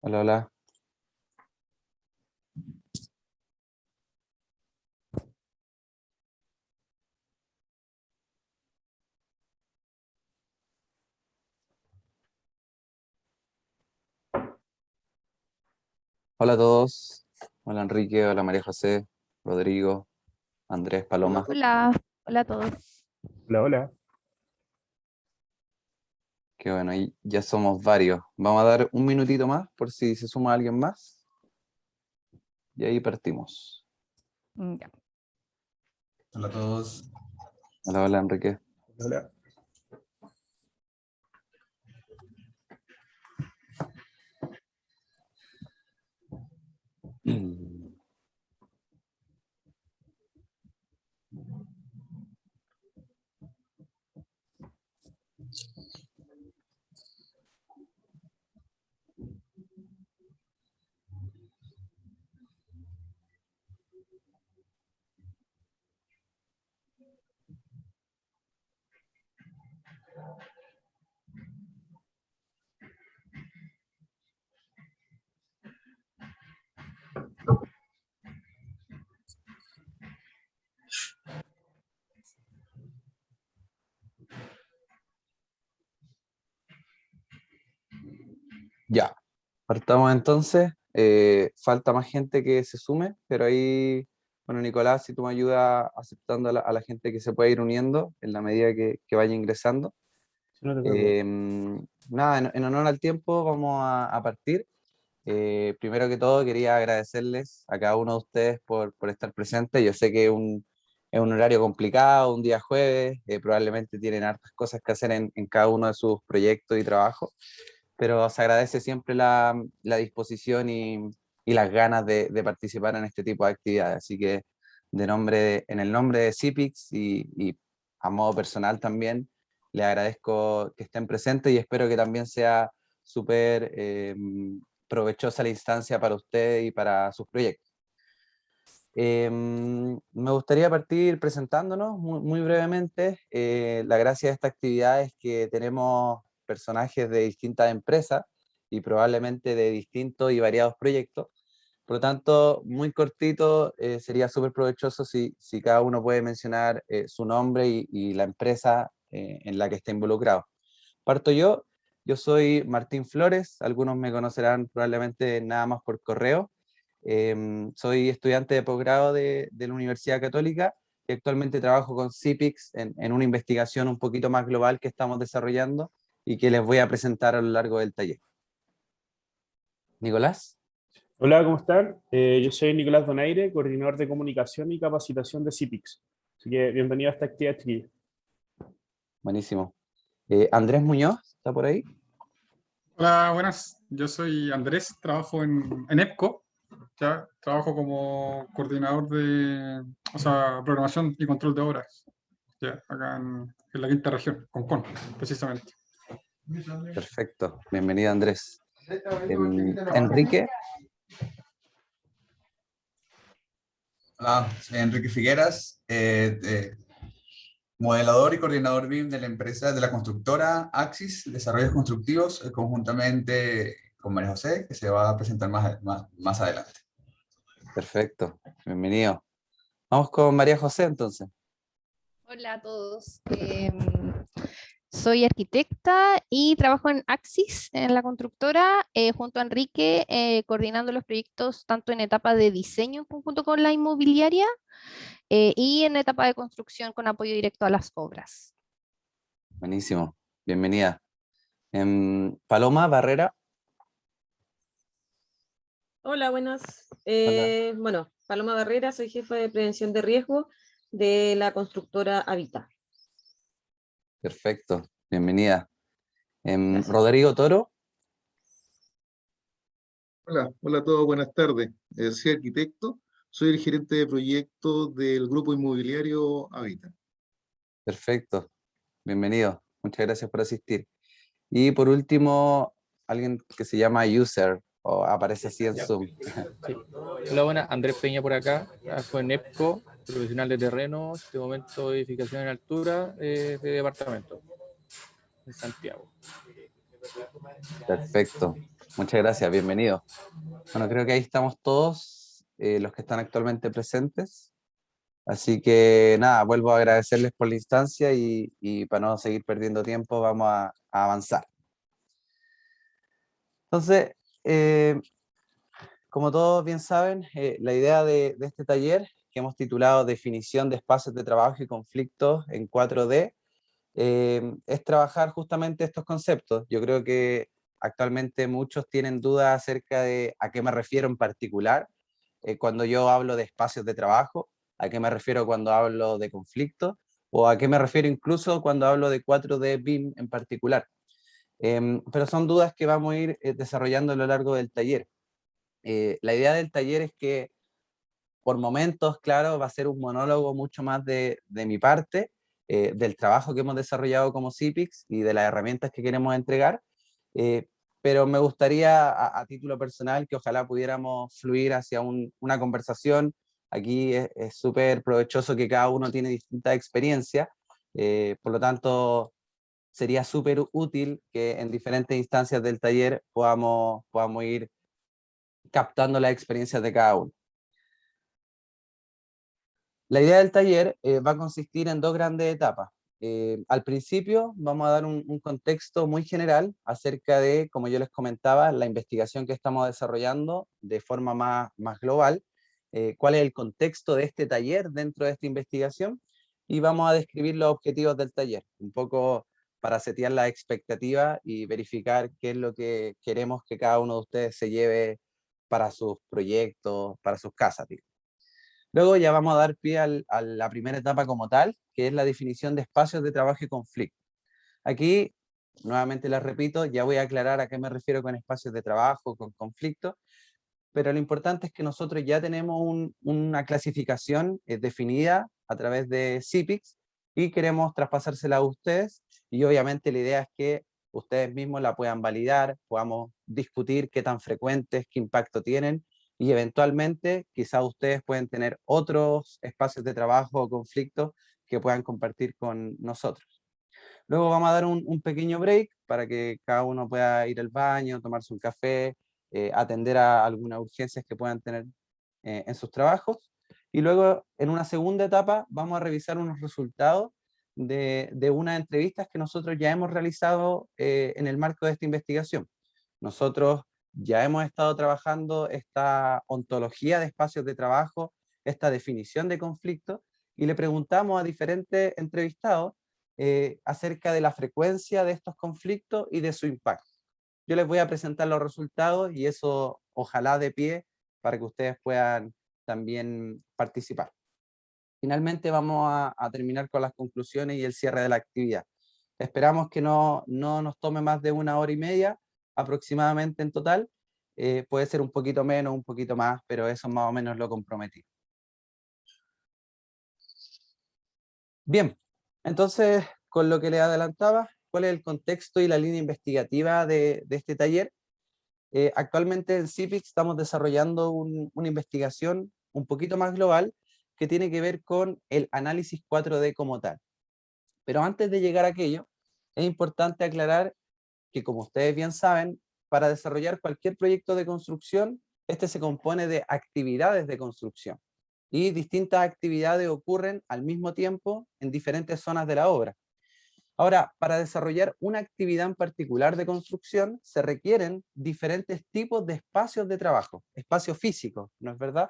Hola, hola. Hola a todos. Hola Enrique, hola María José, Rodrigo, Andrés, Paloma. Hola, hola a todos. Hola, hola. Qué bueno, y ya somos varios. Vamos a dar un minutito más por si se suma alguien más. Y ahí partimos. Ya. Hola a todos. Hola, hola Enrique. Hola. Ya, partamos entonces. Falta más gente que se sume, pero ahí, bueno, Nicolás, si tú me ayudas aceptando a la gente que se puede ir uniendo en la medida que vaya ingresando. Si no te preocupes. Nada, en honor al tiempo vamos a partir. Primero que todo quería agradecerles a cada uno de ustedes por estar presentes. Yo sé que es un horario complicado, un día jueves, probablemente tienen hartas cosas que hacer en cada uno de sus proyectos y trabajos, pero se agradece siempre la disposición y las ganas de participar en este tipo de actividades. Así que en el nombre de CIPIX y a modo personal también, les agradezco que estén presentes y espero que también sea súper provechosa la instancia para ustedes y para sus proyectos. Me gustaría partir presentándonos muy brevemente. La gracia de esta actividad es que tenemos personajes de distintas empresas y probablemente de distintos y variados proyectos. Por lo tanto, muy cortito, sería súper provechoso si cada uno puede mencionar su nombre y la empresa en la que está involucrado. Parto yo soy Martín Flores, algunos me conocerán probablemente nada más por correo. Soy estudiante de posgrado de la Universidad Católica y actualmente trabajo con CIPIX en una investigación un poquito más global que estamos desarrollando y que les voy a presentar a lo largo del taller. Nicolás. Hola, ¿cómo están? Yo soy Nicolás Donaire, coordinador de comunicación y capacitación de CIPIX. Así que bienvenido a esta actividad, chiquillos. Buenísimo. Andrés Muñoz, ¿está por ahí? Hola, buenas. Yo soy Andrés, trabajo en EPCO. Ya, trabajo como coordinador programación y control de obras. Ya, acá en la quinta región, Concón, precisamente. Perfecto. Bienvenido, Andrés. Enrique. Hola, soy Enrique Figueras, modelador y coordinador BIM de la empresa de la constructora Axis Desarrollos Constructivos, conjuntamente con María José, que se va a presentar más adelante. Perfecto. Bienvenido. Vamos con María José entonces. Hola a todos. Soy arquitecta y trabajo en Axis, en la constructora, junto a Enrique, coordinando los proyectos tanto en etapa de diseño en conjunto con la inmobiliaria y en etapa de construcción con apoyo directo a las obras. Buenísimo. Bienvenida. Paloma Barrera. Hola, buenas. Hola. Bueno, Paloma Barrera, soy jefa de prevención de riesgo de la constructora Habita. Perfecto. Bienvenida. Gracias. Rodrigo Toro. Hola, hola a todos, buenas tardes. Soy arquitecto, soy el gerente de proyectos del grupo inmobiliario Habita. Perfecto. Bienvenido. Muchas gracias por asistir. Y por último, alguien que se llama User o aparece así en Zoom. Sí. Hola, buenas. Andrés Peña por acá. Trabajo en EPCO, profesional de terrenos, de momento edificación en altura de departamento en Santiago. Perfecto. Muchas gracias, bienvenido. Bueno, creo que ahí estamos todos los que están actualmente presentes. Así que nada, vuelvo a agradecerles por la instancia y para no seguir perdiendo tiempo vamos a avanzar. Entonces, como todos bien saben, la idea de este taller que hemos titulado Definición de espacios de trabajo y conflictos en 4D, es trabajar justamente estos conceptos. Yo creo que actualmente muchos tienen dudas acerca de a qué me refiero en particular cuando yo hablo de espacios de trabajo, a qué me refiero cuando hablo de conflictos, o a qué me refiero incluso cuando hablo de 4D BIM en particular. Pero son dudas que vamos a ir desarrollando a lo largo del taller. La idea del taller es que por momentos, claro, va a ser un monólogo mucho más de mi parte, del trabajo que hemos desarrollado como CIPIX y de las herramientas que queremos entregar, eh, pero me gustaría a título personal que ojalá pudiéramos fluir hacia una conversación. Aquí es súper provechoso que cada uno tiene distintas experiencias, por lo tanto sería súper útil que en diferentes instancias del taller podamos ir captando las experiencias de cada uno. La idea del taller va a consistir en dos grandes etapas. Al principio vamos a dar un contexto muy general acerca de, como yo les comentaba, la investigación que estamos desarrollando de forma más global, cuál es el contexto de este taller dentro de esta investigación, y vamos a describir los objetivos del taller, un poco para setear la expectativa y verificar qué es lo que queremos que cada uno de ustedes se lleve para sus proyectos, para sus casas, digamos. Luego ya vamos a dar pie a la primera etapa como tal, que es la definición de espacios de trabajo y conflicto. Aquí, nuevamente les repito, ya voy a aclarar a qué me refiero con espacios de trabajo, con conflicto, pero lo importante es que nosotros ya tenemos una clasificación definida a través de CIPIX y queremos traspasársela a ustedes, y obviamente la idea es que ustedes mismos la puedan validar, podamos discutir qué tan frecuentes, qué impacto tienen, y eventualmente quizás ustedes pueden tener otros espacios de trabajo o conflictos que puedan compartir con nosotros. Luego vamos a dar un pequeño break para que cada uno pueda ir al baño, tomarse un café, atender a algunas urgencias que puedan tener en sus trabajos. Y luego, en una segunda etapa, vamos a revisar unos resultados de unas entrevistas que nosotros ya hemos realizado en el marco de esta investigación. Nosotros ya hemos estado trabajando esta ontología de espacios de trabajo, esta definición de conflicto, y le preguntamos a diferentes entrevistados acerca de la frecuencia de estos conflictos y de su impacto. Yo les voy a presentar los resultados y eso ojalá de pie para que ustedes puedan también participar. Finalmente vamos a terminar con las conclusiones y el cierre de la actividad. Esperamos que no nos tome más de 1 hora y media aproximadamente en total. Puede ser un poquito menos, un poquito más, pero eso más o menos lo comprometido. Bien, entonces, con lo que les adelantaba, ¿cuál es el contexto y la línea investigativa de este taller? Actualmente en CIPIX estamos desarrollando una investigación un poquito más global que tiene que ver con el análisis 4D como tal. Pero antes de llegar a aquello, es importante aclarar que, como ustedes bien saben, para desarrollar cualquier proyecto de construcción, este se compone de actividades de construcción. Y distintas actividades ocurren al mismo tiempo en diferentes zonas de la obra. Ahora, para desarrollar una actividad en particular de construcción, se requieren diferentes tipos de espacios de trabajo, espacios físicos, ¿no es verdad?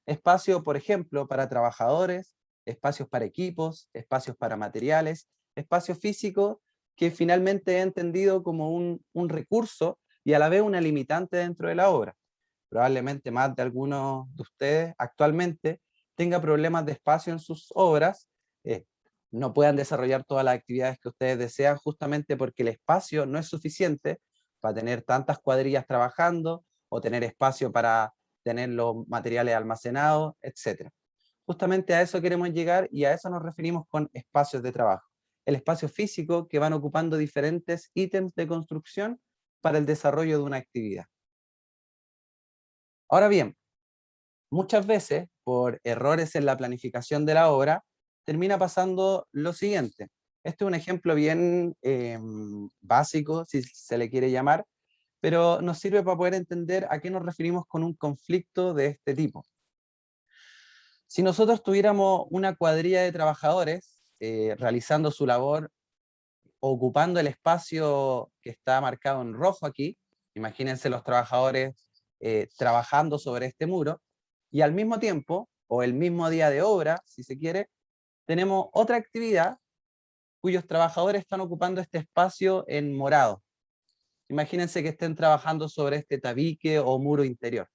Espacio, por ejemplo, para trabajadores, espacios para equipos, espacios para materiales, espacios físicos que finalmente he entendido como un recurso y a la vez una limitante dentro de la obra. Probablemente más de algunos de ustedes actualmente tenga problemas de espacio en sus obras, no puedan desarrollar todas las actividades que ustedes desean justamente porque el espacio no es suficiente para tener tantas cuadrillas trabajando o tener espacio para tener los materiales almacenados, etc. Justamente a eso queremos llegar y a eso nos referimos con espacios de trabajo. El espacio físico que van ocupando diferentes ítems de construcción para el desarrollo de una actividad. Ahora bien, muchas veces, por errores en la planificación de la obra, termina pasando lo siguiente. Este es un ejemplo bien básico, si se le quiere llamar, pero nos sirve para poder entender a qué nos referimos con un conflicto de este tipo. Si nosotros tuviéramos una cuadrilla de trabajadores realizando su labor, ocupando el espacio que está marcado en rojo aquí, imagínense los trabajadores trabajando sobre este muro, y al mismo tiempo, o el mismo día de obra, si se quiere, tenemos otra actividad cuyos trabajadores están ocupando este espacio en morado. Imagínense que estén trabajando sobre este tabique o muro interior.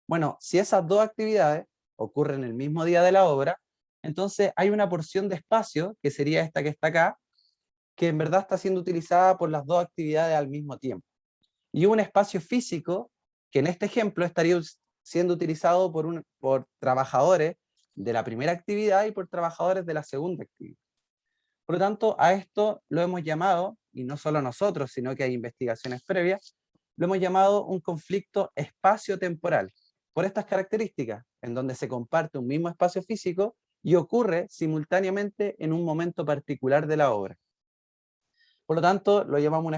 Bueno, si esas dos actividades ocurren el mismo día de la obra, entonces hay una porción de espacio, que sería esta que está acá, que en verdad está siendo utilizada por las dos actividades al mismo tiempo. Y un espacio físico, que en este ejemplo estaría siendo utilizado por trabajadores de la primera actividad y por trabajadores de la segunda actividad. Por lo tanto, a esto lo hemos llamado, y no solo nosotros, sino que hay investigaciones previas, lo hemos llamado un conflicto espacio-temporal, por estas características, en donde se comparte un mismo espacio físico y ocurre simultáneamente en un momento particular de la obra. Por lo tanto, lo llamamos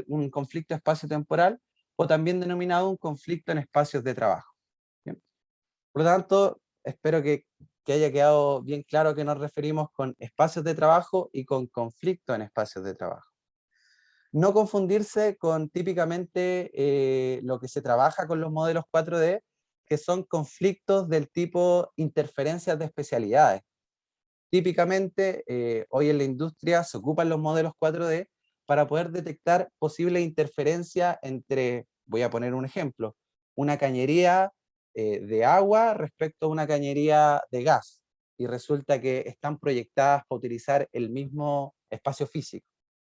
un conflicto espacio-temporal, o también denominado un conflicto en espacios de trabajo. ¿Bien? Por lo tanto, espero que haya quedado bien claro a qué nos referimos con espacios de trabajo y con conflicto en espacios de trabajo. No confundirse con típicamente lo que se trabaja con los modelos 4D, que son conflictos del tipo interferencias de especialidades. Típicamente, hoy en la industria se ocupan los modelos 4D para poder detectar posibles interferencias entre, voy a poner un ejemplo, una cañería de agua respecto a una cañería de gas, y resulta que están proyectadas para utilizar el mismo espacio físico.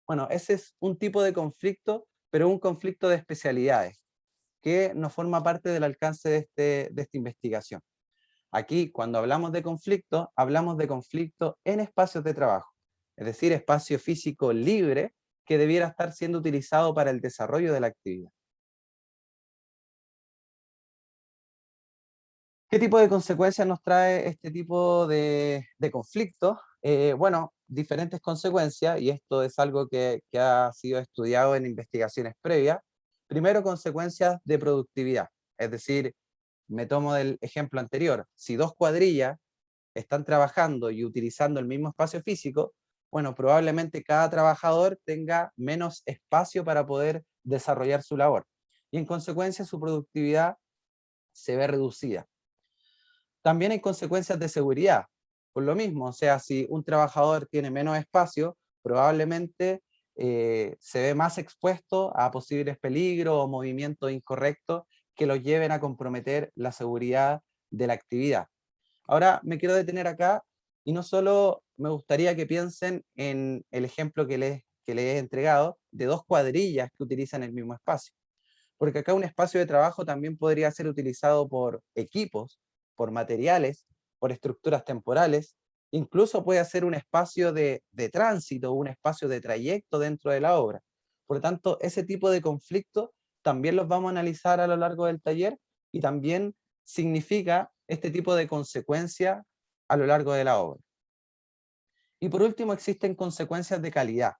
Bueno, ese es un tipo de conflicto, pero un conflicto de especialidades, que no forma parte del alcance de esta investigación. Aquí, cuando hablamos de conflicto en espacios de trabajo, es decir, espacio físico libre que debiera estar siendo utilizado para el desarrollo de la actividad. ¿Qué tipo de consecuencias nos trae este tipo de conflicto? Bueno, diferentes consecuencias, y esto es algo que ha sido estudiado en investigaciones previas. Primero, consecuencias de productividad, es decir, me tomo del ejemplo anterior, si dos cuadrillas están trabajando y utilizando el mismo espacio físico, bueno, probablemente cada trabajador tenga menos espacio para poder desarrollar su labor, y en consecuencia su productividad se ve reducida. También hay consecuencias de seguridad, por lo mismo, o sea, si un trabajador tiene menos espacio, probablemente se ve más expuesto a posibles peligros o movimientos incorrectos que los lleven a comprometer la seguridad de la actividad. Ahora me quiero detener acá, y no solo me gustaría que piensen en el ejemplo que les he entregado de dos cuadrillas que utilizan el mismo espacio, porque acá un espacio de trabajo también podría ser utilizado por equipos, por materiales, por estructuras temporales, incluso puede ser un espacio de tránsito, un espacio de trayecto dentro de la obra. Por lo tanto, ese tipo de conflictos también los vamos a analizar a lo largo del taller, y también significa este tipo de consecuencia a lo largo de la obra. Y por último, existen consecuencias de calidad.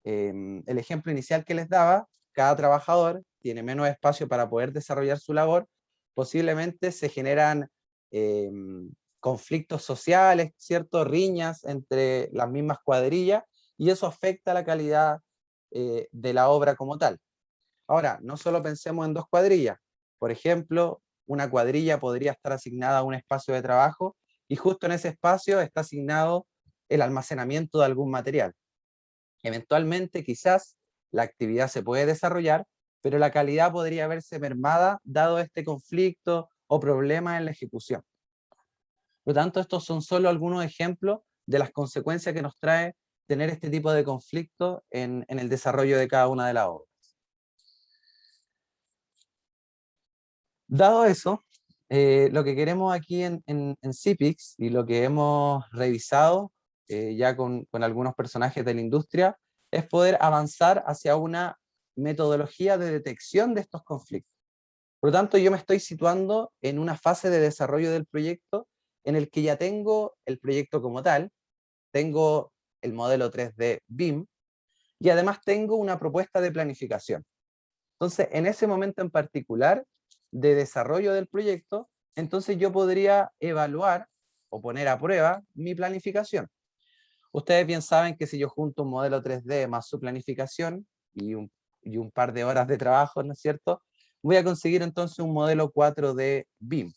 El ejemplo inicial que les daba, cada trabajador tiene menos espacio para poder desarrollar su labor, posiblemente se generan conflictos sociales, ¿cierto? Riñas entre las mismas cuadrillas, y eso afecta la calidad de la obra como tal. Ahora, no solo pensemos en dos cuadrillas. Por ejemplo, una cuadrilla podría estar asignada a un espacio de trabajo, y justo en ese espacio está asignado el almacenamiento de algún material. Eventualmente, quizás, la actividad se puede desarrollar, pero la calidad podría verse mermada dado este conflicto o problema en la ejecución. Por lo tanto, estos son solo algunos ejemplos de las consecuencias que nos trae tener este tipo de conflicto en el desarrollo de cada una de las obras. Dado eso, lo que queremos aquí en CIPIX, y lo que hemos revisado ya con algunos personajes de la industria, es poder avanzar hacia una metodología de detección de estos conflictos. Por lo tanto, yo me estoy situando en una fase de desarrollo del proyecto en el que ya tengo el proyecto como tal, tengo el modelo 3D BIM, y además tengo una propuesta de planificación. Entonces, en ese momento en particular de desarrollo del proyecto, entonces yo podría evaluar o poner a prueba mi planificación. Ustedes bien saben que si yo junto un modelo 3D más su planificación y un par de horas de trabajo, ¿no es cierto?, voy a conseguir entonces un modelo 4D BIM.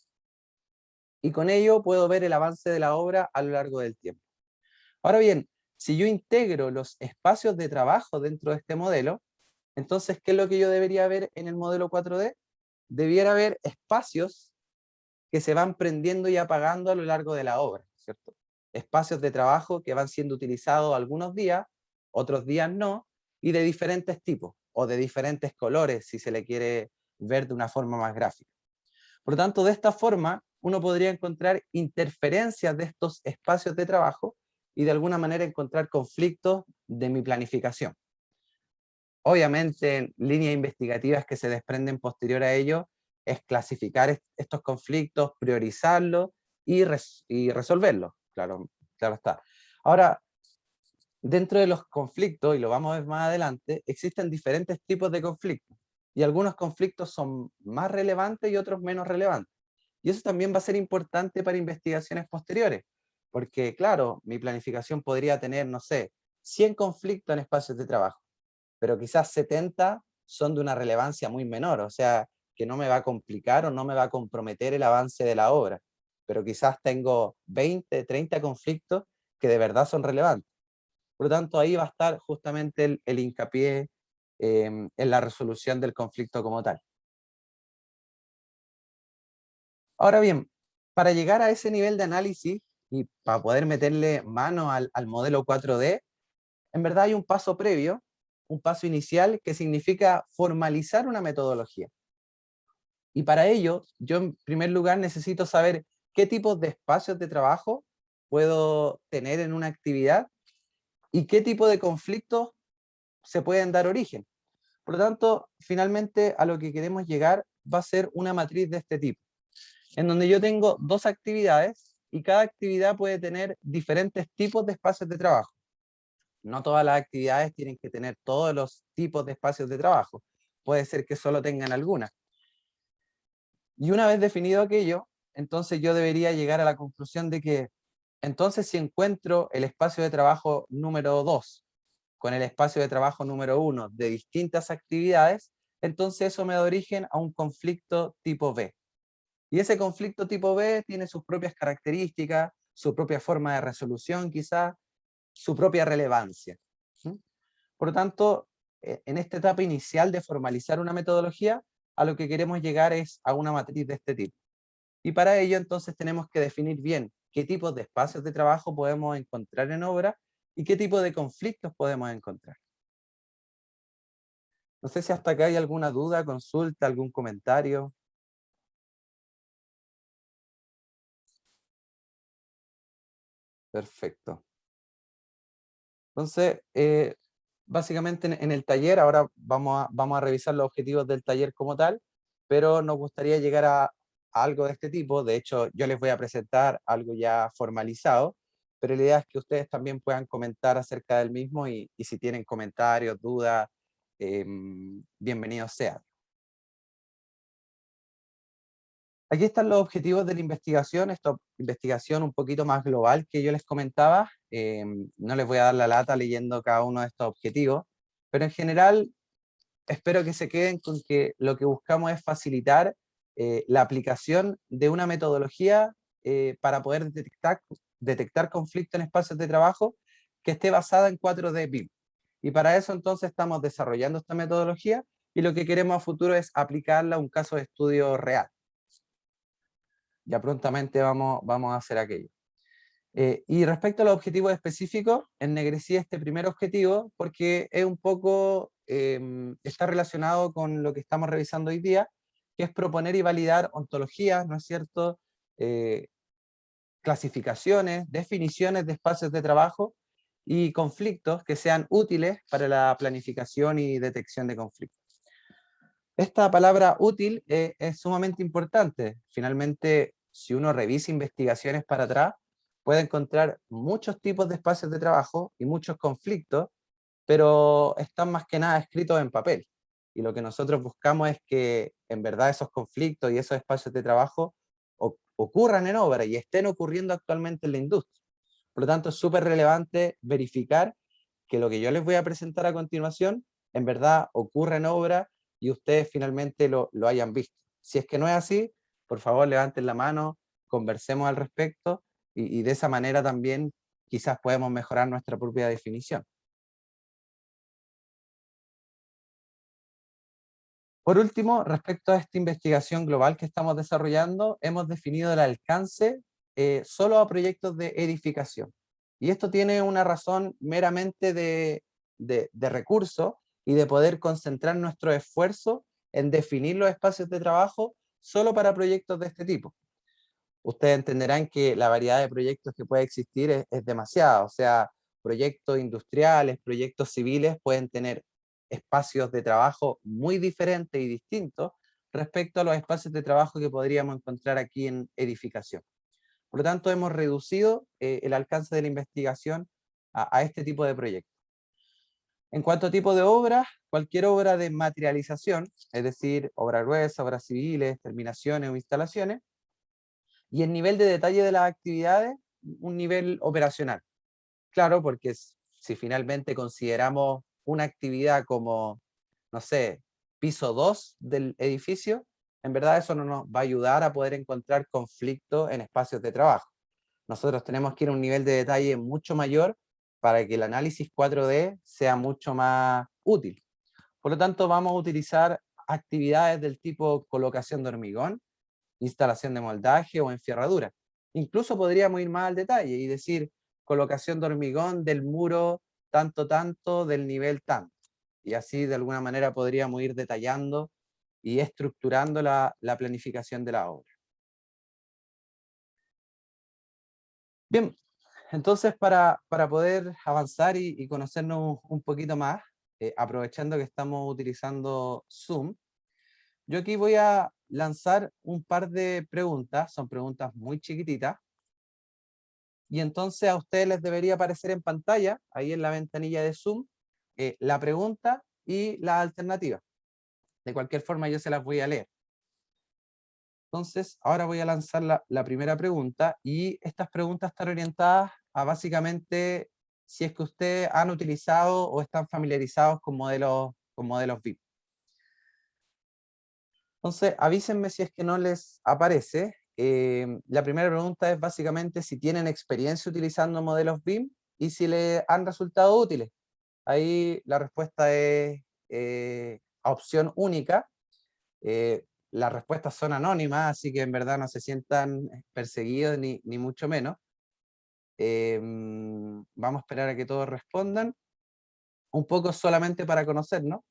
Y con ello puedo ver el avance de la obra a lo largo del tiempo. Ahora bien, si yo integro los espacios de trabajo dentro de este modelo, entonces, ¿qué es lo que yo debería ver en el modelo 4D? Debiera haber espacios que se van prendiendo y apagando a lo largo de la obra, ¿cierto? Espacios de trabajo que van siendo utilizados algunos días, otros días no, y de diferentes tipos, o de diferentes colores, si se le quiere ver de una forma más gráfica. Por lo tanto, de esta forma, uno podría encontrar interferencias de estos espacios de trabajo y de alguna manera encontrar conflictos de mi planificación. Obviamente, líneas investigativas que se desprenden posterior a ello es clasificar estos conflictos, priorizarlos y resolverlos, claro está. Ahora, dentro de los conflictos, y lo vamos a ver más adelante, existen diferentes tipos de conflictos, y algunos conflictos son más relevantes y otros menos relevantes. Y eso también va a ser importante para investigaciones posteriores, porque claro, mi planificación podría tener, no sé, 100 conflictos en espacios de trabajo, pero quizás 70 son de una relevancia muy menor, o sea, que no me va a complicar o no me va a comprometer el avance de la obra, pero quizás tengo 20, 30 conflictos que de verdad son relevantes. Por lo tanto, ahí va a estar justamente el hincapié en la resolución del conflicto como tal. Ahora bien, para llegar a ese nivel de análisis y para poder meterle mano al modelo 4D, en verdad hay un paso previo, un paso inicial que significa formalizar una metodología. Y para ello, yo en primer lugar necesito saber qué tipos de espacios de trabajo puedo tener en una actividad y qué tipo de conflictos se pueden dar origen. Por lo tanto, finalmente a lo que queremos llegar va a ser una matriz de este tipo, en donde yo tengo dos actividades y cada actividad puede tener diferentes tipos de espacios de trabajo. No todas las actividades tienen que tener todos los tipos de espacios de trabajo. Puede ser que solo tengan algunas. Y una vez definido aquello, entonces yo debería llegar a la conclusión de que, entonces si encuentro el espacio de trabajo número 2 con el espacio de trabajo número 1 de distintas actividades, entonces eso me da origen a un conflicto tipo B. Y ese conflicto tipo B tiene sus propias características, su propia forma de resolución quizás, su propia relevancia. Por lo tanto, en esta etapa inicial de formalizar una metodología, a lo que queremos llegar es a una matriz de este tipo. Y para ello entonces tenemos que definir bien qué tipos de espacios de trabajo podemos encontrar en obra y qué tipo de conflictos podemos encontrar. No sé si hasta acá hay alguna duda, consulta, algún comentario. Perfecto. Entonces, básicamente en el taller, ahora vamos a revisar los objetivos del taller como tal, pero nos gustaría llegar a algo de este tipo. De hecho, yo les voy a presentar algo ya formalizado, pero la idea es que ustedes también puedan comentar acerca del mismo y si tienen comentarios, dudas, bienvenidos sean. Aquí están los objetivos de la investigación, esta investigación un poquito más global que yo les comentaba. No les voy a dar la lata leyendo cada uno de estos objetivos, pero en general espero que se queden con que lo que buscamos es facilitar la aplicación de una metodología para poder detectar conflictos en espacios de trabajo que esté basada en 4D BIM. Y para eso entonces estamos desarrollando esta metodología y lo que queremos a futuro es aplicarla a un caso de estudio real. Ya prontamente vamos a hacer aquello. Y respecto a los objetivos específicos, ennegrecí este primer objetivo porque es un poco, está relacionado con lo que estamos revisando hoy día, que es proponer y validar ontologías, ¿no es cierto? Clasificaciones, definiciones de espacios de trabajo y conflictos que sean útiles para la planificación y detección de conflictos. Esta palabra útil es sumamente importante. Finalmente, si uno revisa investigaciones para atrás, puede encontrar muchos tipos de espacios de trabajo y muchos conflictos, pero están más que nada escritos en papel. y lo que nosotros buscamos es que en verdad esos conflictos y esos espacios de trabajo ocurran en obra y estén ocurriendo actualmente en la industria. Por lo tanto, es súper relevante verificar que lo que yo les voy a presentar a continuación en verdad ocurre en obra y ustedes finalmente lo hayan visto. Si es que no es así, por favor levanten la mano, conversemos al respecto y de esa manera también quizás podemos mejorar nuestra propia definición. Por último, respecto a esta investigación global que estamos desarrollando, hemos definido el alcance solo a proyectos de edificación. Y esto tiene una razón meramente de recursos y de poder concentrar nuestro esfuerzo en definir los espacios de trabajo solo para proyectos de este tipo. Ustedes entenderán que la variedad de proyectos que puede existir es demasiada, o sea, proyectos industriales, proyectos civiles pueden tener espacios de trabajo muy diferentes y distintos respecto a los espacios de trabajo que podríamos encontrar aquí en edificación. Por lo tanto, hemos reducido el alcance de la investigación a este tipo de proyectos. En cuanto a tipo de obra, cualquier obra de materialización, es decir, obra gruesa, obras civiles, terminaciones o instalaciones, y el nivel de detalle de las actividades, un nivel operacional. Claro, porque si finalmente consideramos una actividad como, no sé, piso 2 del edificio, en verdad eso no nos va a ayudar a poder encontrar conflictos en espacios de trabajo. Nosotros tenemos que ir a un nivel de detalle mucho mayor para que el análisis 4D sea mucho más útil. Por lo tanto, vamos a utilizar actividades del tipo colocación de hormigón, instalación de moldaje o enfierradura. Incluso podríamos ir más al detalle y decir colocación de hormigón del muro tanto, del nivel tanto. Y así de alguna manera podríamos ir detallando y estructurando la planificación de la obra. Bien, entonces para poder avanzar y conocernos un poquito más, aprovechando que estamos utilizando Zoom, yo aquí voy a lanzar un par de preguntas, son preguntas muy chiquititas, y entonces a ustedes les debería aparecer en pantalla, ahí en la ventanilla de Zoom, la pregunta y la alternativa. De cualquier forma yo se las voy a leer. Entonces, ahora voy a lanzar la primera pregunta, y estas preguntas están orientadas a básicamente si es que ustedes han utilizado o están familiarizados con modelos BIM. Entonces, avísenme si es que no les aparece. La primera pregunta es básicamente si tienen experiencia utilizando modelos BIM y si les han resultado útiles. Ahí la respuesta es opción única. Las respuestas son anónimas, así que en verdad no se sientan perseguidos ni mucho menos. Vamos a esperar a que todos respondan. Un poco solamente para conocernos.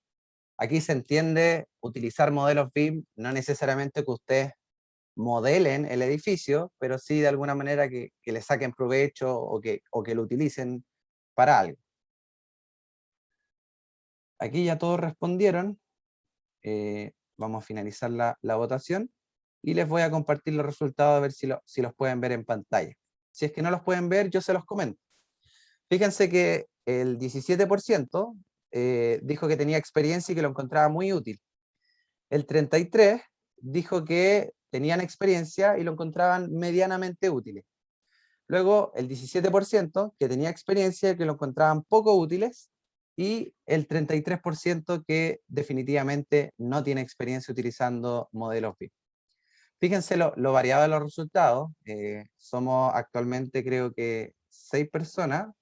Aquí se entiende utilizar modelos BIM, no necesariamente que ustedes modelen el edificio, pero sí de alguna manera que le saquen provecho o que lo utilicen para algo. Aquí ya todos respondieron. Vamos a finalizar la votación y les voy a compartir los resultados a ver si los pueden ver en pantalla. Si es que no los pueden ver, yo se los comento. Fíjense que el 17% dijo que tenía experiencia y que lo encontraba muy útil. El 33% dijo que tenían experiencia y lo encontraban medianamente útiles. Luego el 17% que tenía experiencia y que lo encontraban poco útiles, y el 33% que definitivamente no tiene experiencia utilizando modelos BIM. Fíjense lo variado de los resultados. Somos actualmente creo que 6 personas,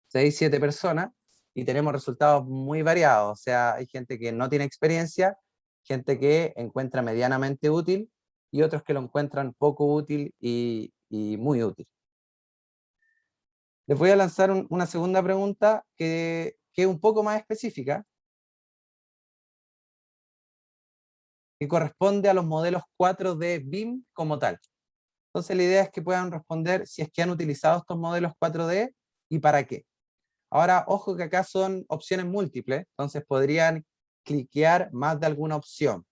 6, 7 personas, y tenemos resultados muy variados. O sea, hay gente que no tiene experiencia, gente que encuentra medianamente útil y otros que lo encuentran poco útil y muy útil. Les voy a lanzar una segunda pregunta que es un poco más específica, que corresponde a los modelos 4D BIM como tal. Entonces la idea es que puedan responder si es que han utilizado estos modelos 4D y para qué. Ahora, ojo que acá son opciones múltiples, entonces podrían cliquear más de alguna opción.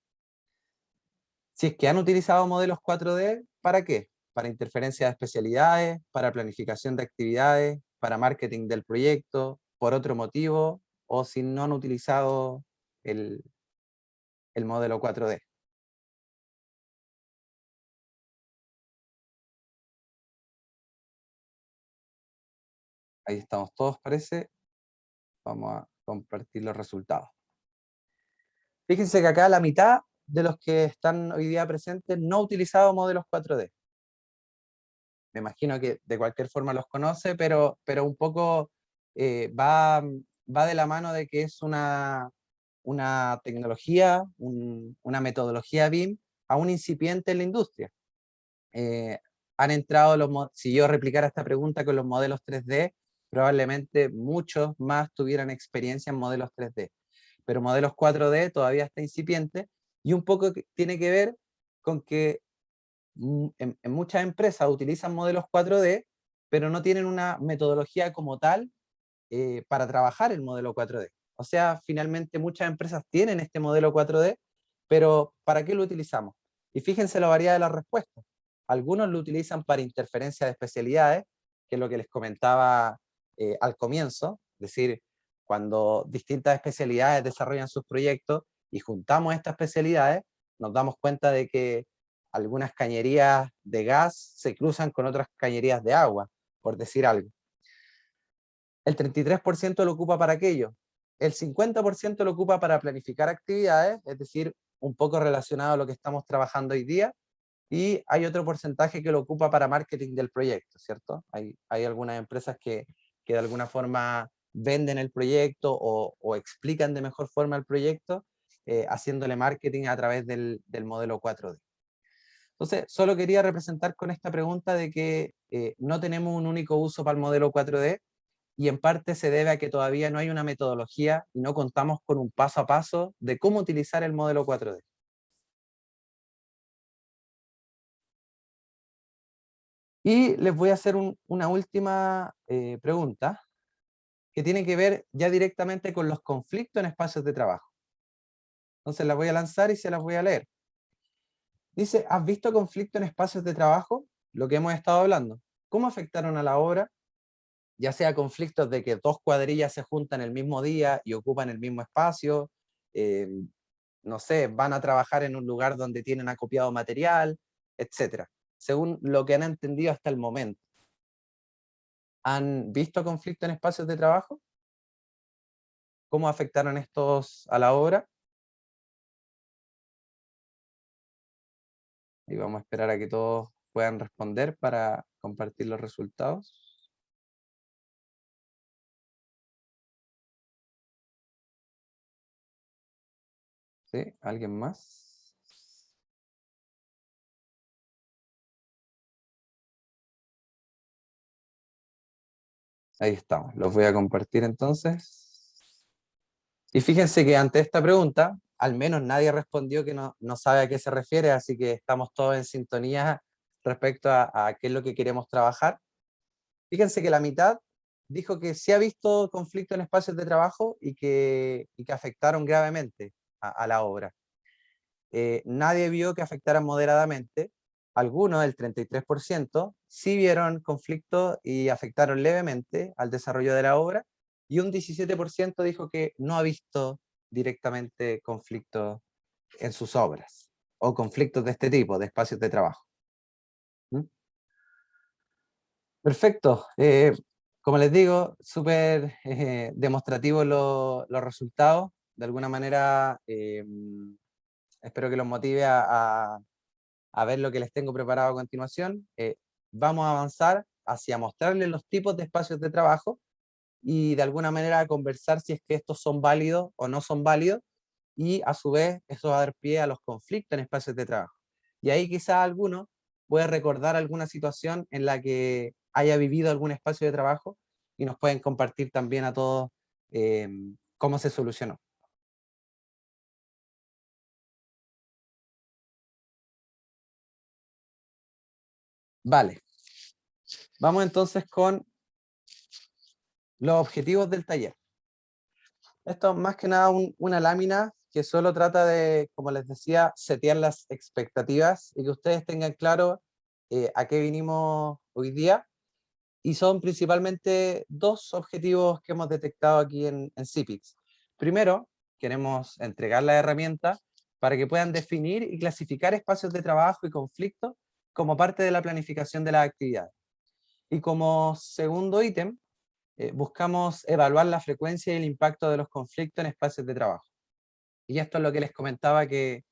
Si es que han utilizado modelos 4D, ¿para qué? Para interferencia de especialidades, para planificación de actividades, para marketing del proyecto, por otro motivo, o si no han utilizado el modelo 4D. Ahí estamos todos, parece. Vamos a compartir los resultados. Fíjense que acá la mitad de los que están hoy día presentes no ha utilizado modelos 4D. Me imagino que de cualquier forma los conoce, pero un poco va de la mano de que es una tecnología, una metodología BIM aún incipiente en la industria. Han entrado, si yo replicara esta pregunta con los modelos 3D, probablemente muchos más tuvieran experiencia en modelos 3D. Pero modelos 4D todavía está incipiente, y un poco tiene que ver con que en muchas empresas utilizan modelos 4D, pero no tienen una metodología como tal para trabajar el modelo 4D. O sea, finalmente muchas empresas tienen este modelo 4D, pero ¿para qué lo utilizamos? Y fíjense la variedad de las respuestas. Algunos lo utilizan para interferencia de especialidades, que es lo que les comentaba al comienzo, es decir, cuando distintas especialidades desarrollan sus proyectos y juntamos estas especialidades, nos damos cuenta de que algunas cañerías de gas se cruzan con otras cañerías de agua, por decir algo. El 33% lo ocupa para aquello. El 50% lo ocupa para planificar actividades, es decir, un poco relacionado a lo que estamos trabajando hoy día, y hay otro porcentaje que lo ocupa para marketing del proyecto, ¿cierto? Hay algunas empresas que de alguna forma venden el proyecto o explican de mejor forma el proyecto, haciéndole marketing a través del modelo 4D. Entonces, solo quería representar con esta pregunta de que no tenemos un único uso para el modelo 4D, y en parte se debe a que todavía no hay una metodología y no contamos con un paso a paso de cómo utilizar el modelo 4D. Y les voy a hacer una última pregunta que tiene que ver ya directamente con los conflictos en espacios de trabajo. Entonces las voy a lanzar y se las voy a leer. Dice, ¿has visto conflictos en espacios de trabajo? Lo que hemos estado hablando. ¿Cómo afectaron a la obra? Ya sea conflictos de que dos cuadrillas se juntan el mismo día y ocupan el mismo espacio, no sé, van a trabajar en un lugar donde tienen acopiado material, etc. Según lo que han entendido hasta el momento. ¿Han visto conflictos en espacios de trabajo? ¿Cómo afectaron estos a la obra? Y vamos a esperar a que todos puedan responder para compartir los resultados. ¿Sí? ¿Alguien más? Ahí estamos, los voy a compartir entonces. Y fíjense que ante esta pregunta, al menos nadie respondió que no sabe a qué se refiere, así que estamos todos en sintonía respecto a qué es lo que queremos trabajar. Fíjense que la mitad dijo que sí ha visto conflicto en espacios de trabajo y que afectaron gravemente a la obra. Nadie vio que afectaran moderadamente. Algunos, el 33%, sí vieron conflicto y afectaron levemente al desarrollo de la obra, y un 17% dijo que no ha visto directamente conflictos en sus obras, o conflictos de este tipo, de espacios de trabajo. ¿Mm? Perfecto. Como les digo, súper demostrativos los resultados. De alguna manera, espero que los motive a ver lo que les tengo preparado a continuación. Vamos a avanzar hacia mostrarles los tipos de espacios de trabajo y de alguna manera conversar si es que estos son válidos o no son válidos, y a su vez eso va a dar pie a los conflictos en espacios de trabajo. Y ahí quizás alguno puede recordar alguna situación en la que haya vivido algún espacio de trabajo y nos pueden compartir también a todos cómo se solucionó. Vale. Vamos entonces con los objetivos del taller. Esto es más que nada una lámina que solo trata de, como les decía, setear las expectativas y que ustedes tengan claro a qué vinimos hoy día, y son principalmente dos objetivos que hemos detectado aquí en CIPIX. Primero, queremos entregar la herramienta para que puedan definir y clasificar espacios de trabajo y conflictos como parte de la planificación de las actividades. Y como segundo ítem, buscamos evaluar la frecuencia y el impacto de los conflictos en espacios de trabajo. Y esto es lo que les comentaba que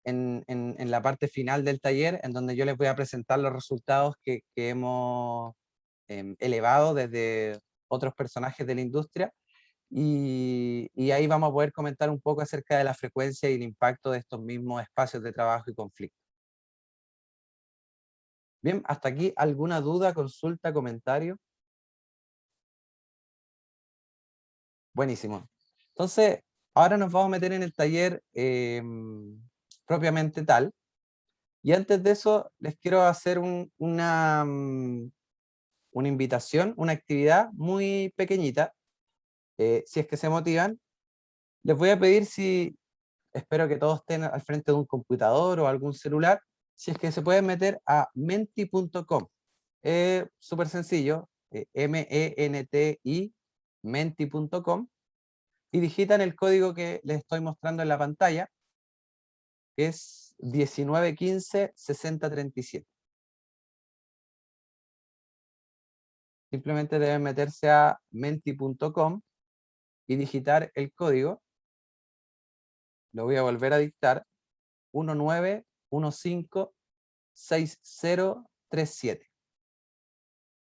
en la parte final del taller, en donde yo les voy a presentar los resultados que hemos elevado desde otros personajes de la industria, y ahí vamos a poder comentar un poco acerca de la frecuencia y el impacto de estos mismos espacios de trabajo y conflicto. Bien, hasta aquí, ¿alguna duda, consulta, comentario? Buenísimo. Entonces, ahora nos vamos a meter en el taller propiamente tal. Y antes de eso, les quiero hacer una invitación, una actividad muy pequeñita. Si es que se motivan, les voy a pedir si, espero que todos estén al frente de un computador o algún celular, si es que se pueden meter a menti.com. Súper sencillo, M-E-N-T-I, menti.com, y digitan el código que les estoy mostrando en la pantalla, que es 1915-6037. Simplemente deben meterse a menti.com y digitar el código. Lo voy a volver a dictar: 19156037.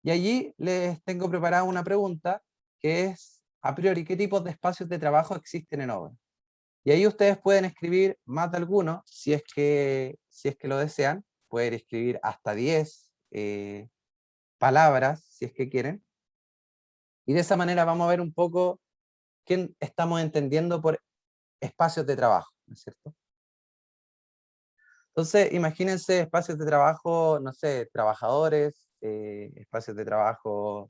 Y allí les tengo preparada una pregunta que es, a priori, ¿qué tipos de espacios de trabajo existen en obra? Y ahí ustedes pueden escribir más de algunos, si es que lo desean. Pueden escribir hasta 10 palabras, si es que quieren. Y de esa manera vamos a ver un poco qué estamos entendiendo por espacios de trabajo, ¿no es cierto? Entonces, imagínense espacios de trabajo, no sé, trabajadores, espacios de trabajo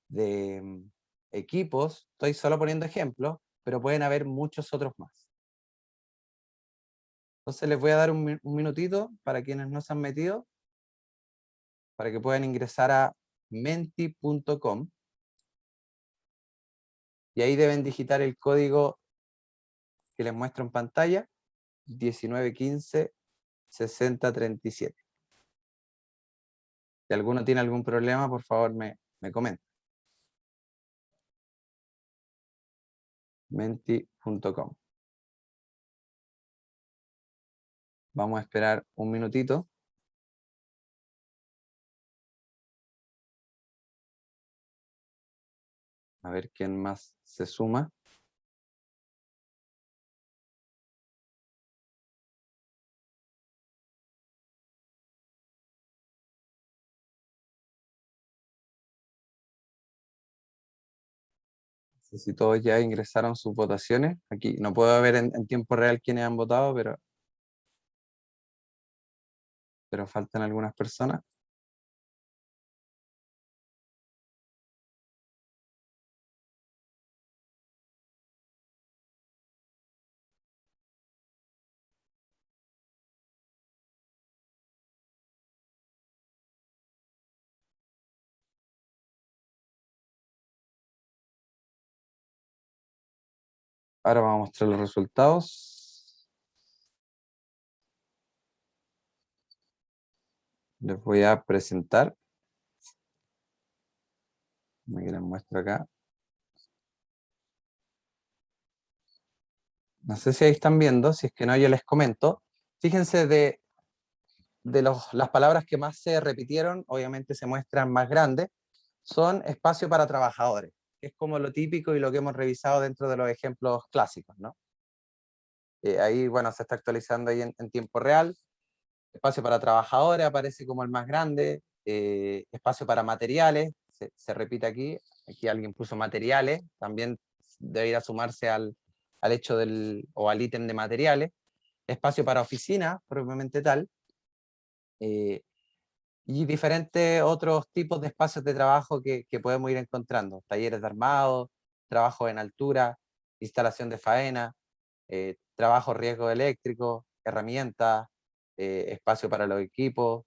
de equipos. Estoy solo poniendo ejemplos, pero pueden haber muchos otros más. Entonces les voy a dar un minutito para quienes no se han metido, para que puedan ingresar a menti.com, y ahí deben digitar el código que les muestro en pantalla, 1915-6037. Si alguno tiene algún problema, por favor me comenta. Menti.com. Vamos a esperar un minutito. A ver quién más se suma. Si todos ya ingresaron sus votaciones. Aquí no puedo ver en tiempo real quiénes han votado, pero faltan algunas personas. Ahora vamos a mostrar los resultados. Les voy a presentar. Me les muestro acá. No sé si ahí están viendo, si es que no, yo les comento. Fíjense de las palabras que más se repitieron, obviamente se muestran más grandes, son espacio para trabajadores, que es como lo típico y lo que hemos revisado dentro de los ejemplos clásicos, ¿no? Ahí, bueno, se está actualizando ahí en tiempo real. Espacio para trabajadores aparece como el más grande. Espacio para materiales, se repite aquí. Aquí alguien puso materiales, también debería sumarse al hecho o al ítem de materiales. Espacio para oficinas, propiamente tal. Y diferentes otros tipos de espacios de trabajo que podemos ir encontrando. Talleres de armado, trabajo en altura, instalación de faena, trabajo riesgo eléctrico, herramientas, espacio para los equipos,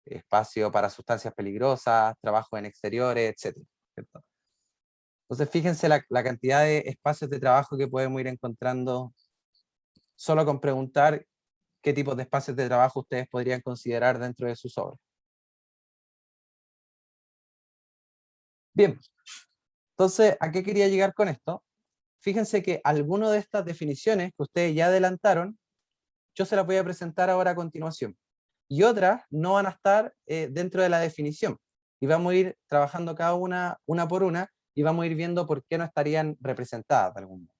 espacio para sustancias peligrosas, trabajo en exteriores, etc. ¿Cierto? Entonces, fíjense la cantidad de espacios de trabajo que podemos ir encontrando solo con preguntar qué tipos de espacios de trabajo ustedes podrían considerar dentro de sus obras. Bien, entonces, ¿a qué quería llegar con esto? Fíjense que algunas de estas definiciones que ustedes ya adelantaron, yo se las voy a presentar ahora a continuación. Y otras no van a estar dentro de la definición. Y vamos a ir trabajando cada una por una, y vamos a ir viendo por qué no estarían representadas de algún modo.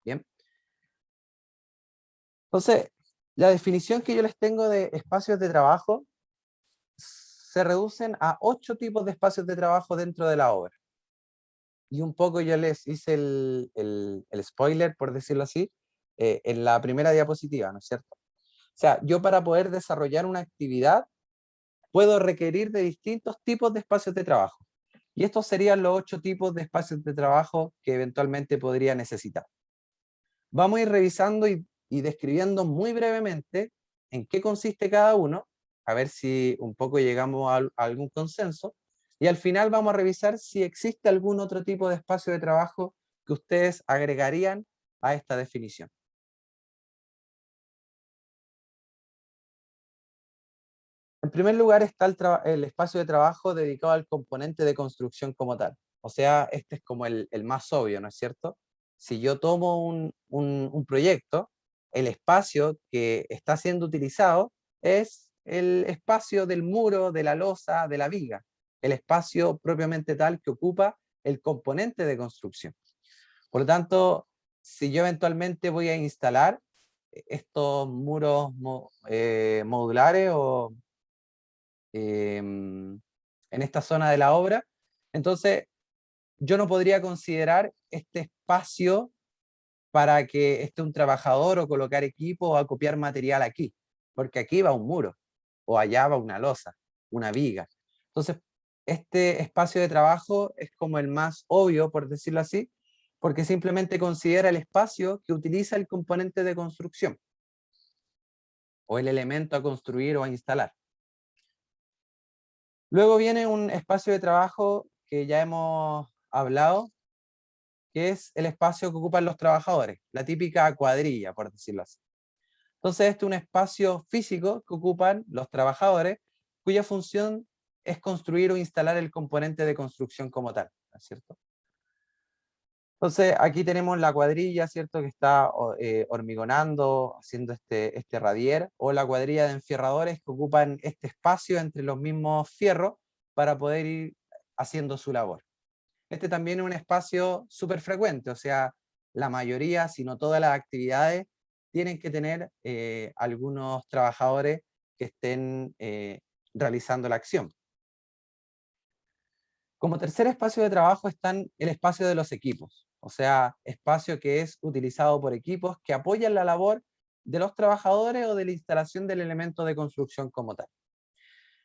Bien. Entonces, la definición que yo les tengo de espacios de trabajo se reducen a 8 tipos de espacios de trabajo dentro de la obra. Y un poco yo les hice el spoiler, por decirlo así, en la primera diapositiva, ¿no es cierto? O sea, yo para poder desarrollar una actividad, puedo requerir de distintos tipos de espacios de trabajo. Y estos serían los 8 tipos de espacios de trabajo que eventualmente podría necesitar. Vamos a ir revisando y describiendo muy brevemente en qué consiste cada uno, a ver si un poco llegamos a algún consenso, y al final vamos a revisar si existe algún otro tipo de espacio de trabajo que ustedes agregarían a esta definición. En primer lugar está el espacio de trabajo dedicado al componente de construcción como tal. O sea, este es como el más obvio, ¿no es cierto? Si yo tomo un proyecto, el espacio que está siendo utilizado es el espacio del muro, de la losa, de la viga. El espacio propiamente tal que ocupa el componente de construcción. Por lo tanto, si yo eventualmente voy a instalar estos muros modulares o en esta zona de la obra, entonces yo no podría considerar este espacio para que esté un trabajador o colocar equipo o acopiar material aquí, porque aquí va un muro, o allá va una losa, una viga. Entonces, este espacio de trabajo es como el más obvio, por decirlo así, porque simplemente considera el espacio que utiliza el componente de construcción, o el elemento a construir o a instalar. Luego viene un espacio de trabajo que ya hemos hablado, que es el espacio que ocupan los trabajadores, la típica cuadrilla, por decirlo así. Entonces, este es un espacio físico que ocupan los trabajadores, cuya función es construir o instalar el componente de construcción como tal, ¿no es cierto? Entonces, aquí tenemos la cuadrilla, ¿cierto?, que está hormigonando, haciendo este radier, o la cuadrilla de enfierradores que ocupan este espacio entre los mismos fierros para poder ir haciendo su labor. Este también es un espacio súper frecuente, o sea, la mayoría, si no todas las actividades, tienen que tener algunos trabajadores que estén realizando la acción. Como tercer espacio de trabajo están el espacio de los equipos, o sea, espacio que es utilizado por equipos que apoyan la labor de los trabajadores o de la instalación del elemento de construcción como tal.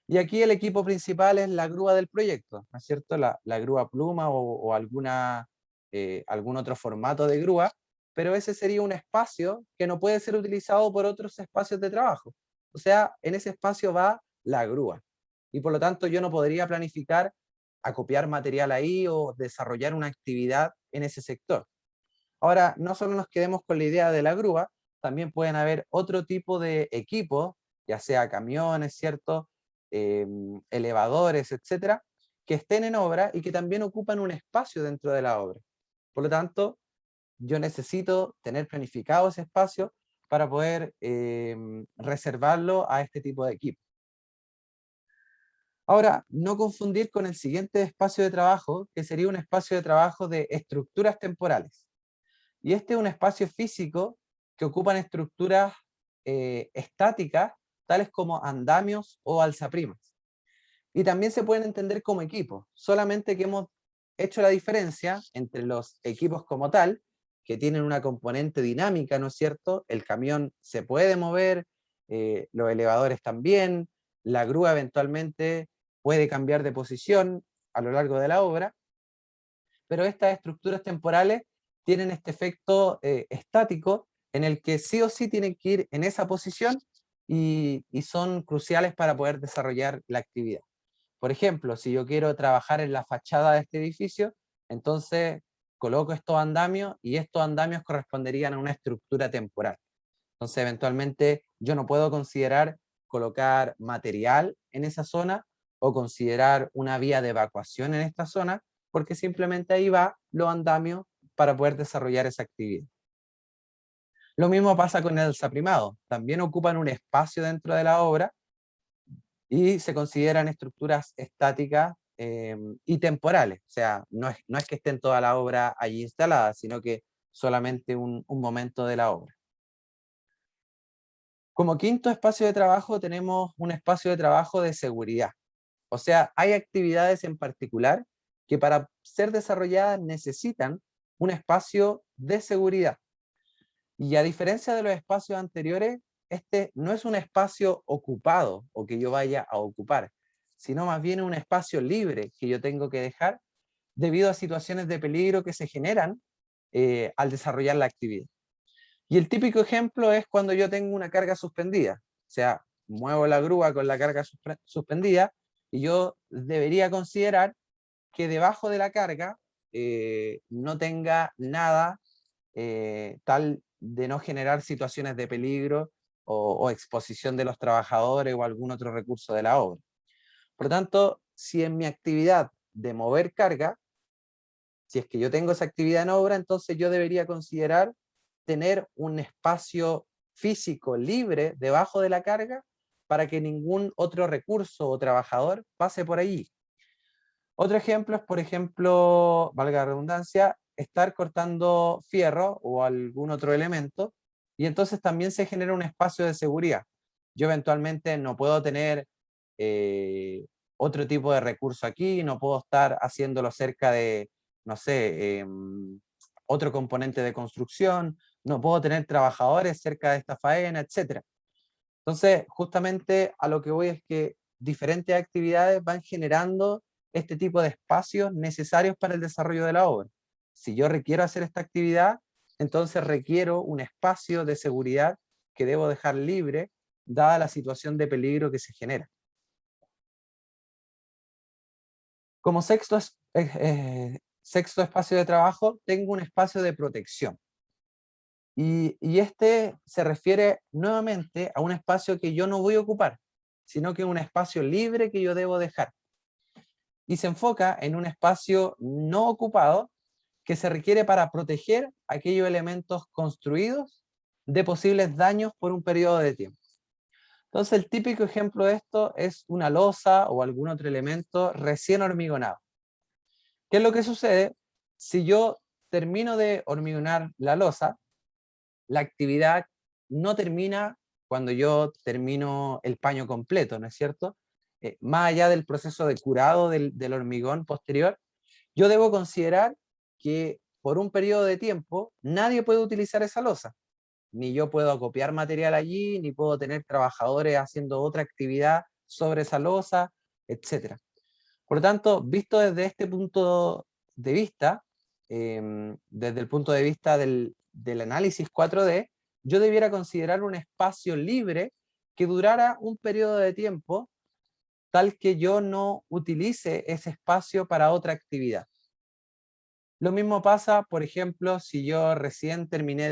Y aquí el equipo principal es la grúa del proyecto, ¿no es cierto? La grúa pluma o algún otro formato de grúa, pero ese sería un espacio que no puede ser utilizado por otros espacios de trabajo. O sea, en ese espacio va la grúa. Y por lo tanto yo no podría planificar acopiar material ahí o desarrollar una actividad en ese sector. Ahora, no solo nos quedemos con la idea de la grúa, también pueden haber otro tipo de equipos, ya sea camiones, ¿cierto? Elevadores, etcétera, que estén en obra y que también ocupan un espacio dentro de la obra. Por lo tanto, yo necesito tener planificado ese espacio para poder reservarlo a este tipo de equipo. Ahora, no confundir con el siguiente espacio de trabajo, que sería un espacio de trabajo de estructuras temporales. Y este es un espacio físico que ocupan estructuras estáticas, tales como andamios o alzaprimas. Y también se pueden entender como equipos, solamente que hemos hecho la diferencia entre los equipos como tal, que tienen una componente dinámica, ¿no es cierto? El camión se puede mover, los elevadores también, la grúa eventualmente puede cambiar de posición a lo largo de la obra, pero estas estructuras temporales tienen este efecto estático en el que sí o sí tienen que ir en esa posición y son cruciales para poder desarrollar la actividad. Por ejemplo, si yo quiero trabajar en la fachada de este edificio, entonces coloco estos andamios y estos andamios corresponderían a una estructura temporal. Entonces, eventualmente, yo no puedo considerar colocar material en esa zona o considerar una vía de evacuación en esta zona, porque simplemente ahí va los andamios para poder desarrollar esa actividad. Lo mismo pasa con el alzaprimado. También ocupan un espacio dentro de la obra y se consideran estructuras estáticas y temporales. O sea, no es que estén toda la obra allí instalada, sino que solamente un momento de la obra. Como quinto espacio de trabajo tenemos un espacio de trabajo de seguridad. O sea, hay actividades en particular que para ser desarrolladas necesitan un espacio de seguridad. Y a diferencia de los espacios anteriores, este no es un espacio ocupado o que yo vaya a ocupar, sino más bien un espacio libre que yo tengo que dejar debido a situaciones de peligro que se generan al desarrollar la actividad. Y el típico ejemplo es cuando yo tengo una carga suspendida. O sea, muevo la grúa con la carga suspendida y yo debería considerar que debajo de la carga no tenga nada tal de no generar situaciones de peligro o exposición de los trabajadores o algún otro recurso de la obra. Por lo tanto, si en mi actividad de mover carga, si es que yo tengo esa actividad en obra, entonces yo debería considerar tener un espacio físico libre debajo de la carga para que ningún otro recurso o trabajador pase por allí. Otro ejemplo es, por ejemplo, valga la redundancia, estar cortando fierro o algún otro elemento, y entonces también se genera un espacio de seguridad. Yo eventualmente no puedo tener otro tipo de recurso aquí, no puedo estar haciéndolo cerca de, no sé, otro componente de construcción, no puedo tener trabajadores cerca de esta faena, etc. Entonces, justamente a lo que voy es que diferentes actividades van generando este tipo de espacios necesarios para el desarrollo de la obra. Si yo requiero hacer esta actividad, entonces requiero un espacio de seguridad que debo dejar libre, dada la situación de peligro que se genera. Como sexto espacio de trabajo, tengo un espacio de protección. Y este se refiere nuevamente a un espacio que yo no voy a ocupar, sino que es un espacio libre que yo debo dejar. Y se enfoca en un espacio no ocupado que se requiere para proteger aquellos elementos construidos de posibles daños por un periodo de tiempo. Entonces, el típico ejemplo de esto es una losa o algún otro elemento recién hormigonado. ¿Qué es lo que sucede? Si yo termino de hormigonar la losa, la actividad no termina cuando yo termino el paño completo, ¿no es cierto? Más allá del proceso de curado del hormigón posterior, yo debo considerar que por un periodo de tiempo nadie puede utilizar esa losa. Ni yo puedo acopiar material allí, ni puedo tener trabajadores haciendo otra actividad sobre esa losa, etc. Por lo tanto, visto desde este punto de vista, desde el punto de vista del análisis 4D, yo debiera considerar un espacio libre que durara un periodo de tiempo tal que yo no utilice ese espacio para otra actividad. Lo mismo pasa, por ejemplo, si yo recién terminé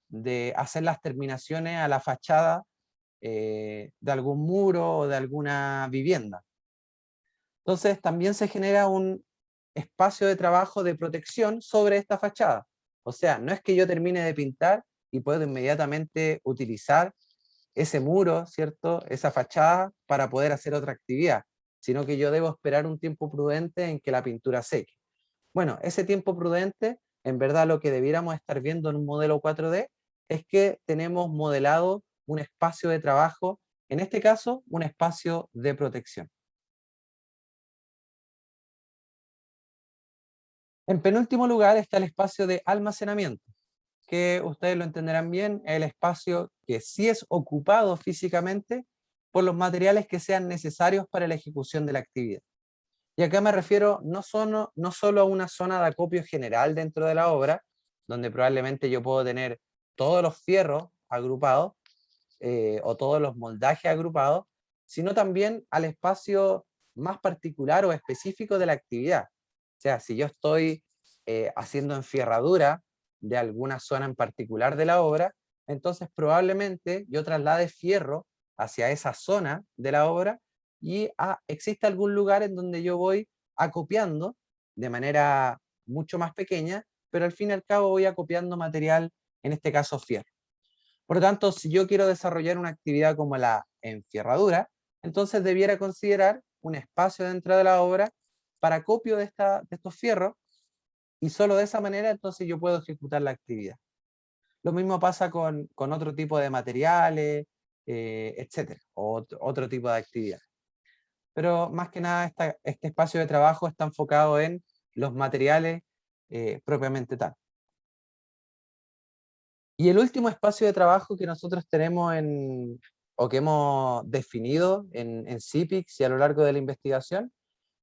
de hacer las terminaciones a la fachada de algún muro o de alguna vivienda. Entonces también se genera un espacio de trabajo de protección sobre esta fachada. O sea, no es que yo termine de pintar y puedo inmediatamente utilizar ese muro, ¿cierto? Esa fachada para poder hacer otra actividad, sino que yo debo esperar un tiempo prudente en que la pintura seque. Bueno, ese tiempo prudente, en verdad lo que debiéramos estar viendo en un modelo 4D es que tenemos modelado un espacio de trabajo, en este caso, un espacio de protección. En penúltimo lugar está el espacio de almacenamiento, que ustedes lo entenderán bien, es el espacio que sí es ocupado físicamente por los materiales que sean necesarios para la ejecución de la actividad. Y acá me refiero no solo a una zona de acopio general dentro de la obra, donde probablemente yo puedo tener todos los fierros agrupados, o todos los moldajes agrupados, sino también al espacio más particular o específico de la actividad. O sea, si yo estoy haciendo enfierradura de alguna zona en particular de la obra, entonces probablemente yo traslade fierro hacia esa zona de la obra y existe algún lugar en donde yo voy acopiando de manera mucho más pequeña, pero al fin y al cabo voy acopiando material, en este caso fierro. Por lo tanto, si yo quiero desarrollar una actividad como la enfierradura, entonces debiera considerar un espacio dentro de la obra para acopio de estos fierros, y solo de esa manera entonces yo puedo ejecutar la actividad. Lo mismo pasa con otro tipo de materiales, etcétera, o otro tipo de actividad. Pero más que nada este espacio de trabajo está enfocado en los materiales propiamente tal. Y el último espacio de trabajo que nosotros tenemos o que hemos definido en CIPIX y a lo largo de la investigación,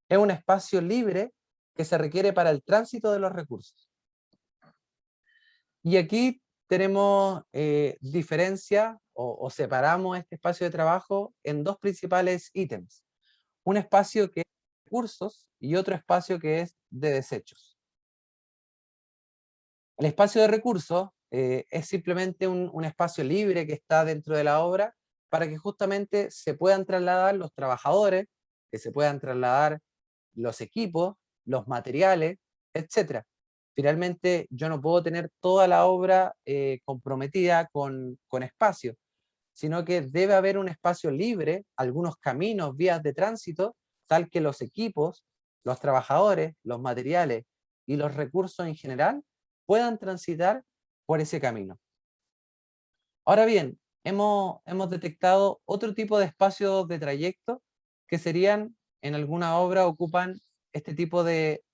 es un espacio libre que se requiere para el tránsito de los recursos. Y aquí tenemos diferencia o separamos este espacio de trabajo en dos principales ítems. Un espacio que es de recursos y otro espacio que es de desechos. El espacio de recursos es simplemente un espacio libre que está dentro de la obra para que justamente se puedan trasladar los trabajadores, que se puedan trasladar los equipos, los materiales, etc. Finalmente, yo no puedo tener toda la obra comprometida con espacio, sino que debe haber un espacio libre, algunos caminos, vías de tránsito, tal que los equipos, los trabajadores, los materiales y los recursos en general puedan transitar por ese camino. Ahora bien, hemos detectado otro tipo de espacios de trayecto que serían, en alguna obra ocupan este tipo de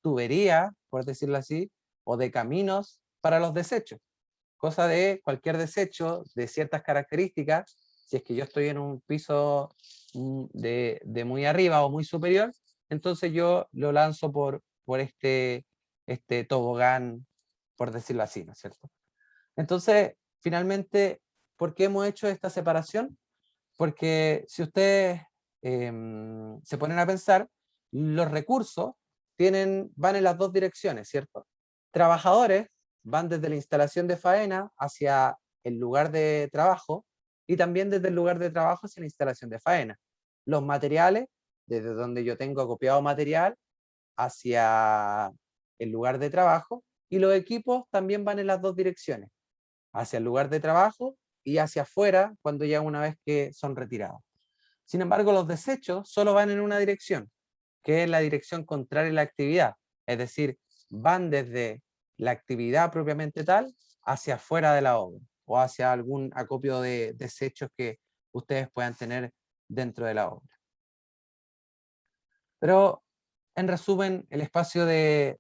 tubería, por decirlo así, o de caminos para los desechos. Cosa de cualquier desecho de ciertas características, si es que yo estoy en un piso de muy arriba o muy superior, entonces yo lo lanzo por este tobogán, por decirlo así, ¿no es cierto? Entonces, finalmente, ¿por qué hemos hecho esta separación? Porque si ustedes se ponen a pensar, los recursos van en las dos direcciones, ¿cierto? Trabajadores van desde la instalación de faena hacia el lugar de trabajo y también desde el lugar de trabajo hacia la instalación de faena. Los materiales, desde donde yo tengo acopiado material hacia el lugar de trabajo, y los equipos también van en las dos direcciones, hacia el lugar de trabajo y hacia afuera cuando ya una vez que son retirados. Sin embargo, los desechos solo van en una dirección, que es la dirección contraria a la actividad, es decir, van desde la actividad propiamente tal hacia afuera de la obra o hacia algún acopio de desechos que ustedes puedan tener dentro de la obra. Pero en resumen, el espacio de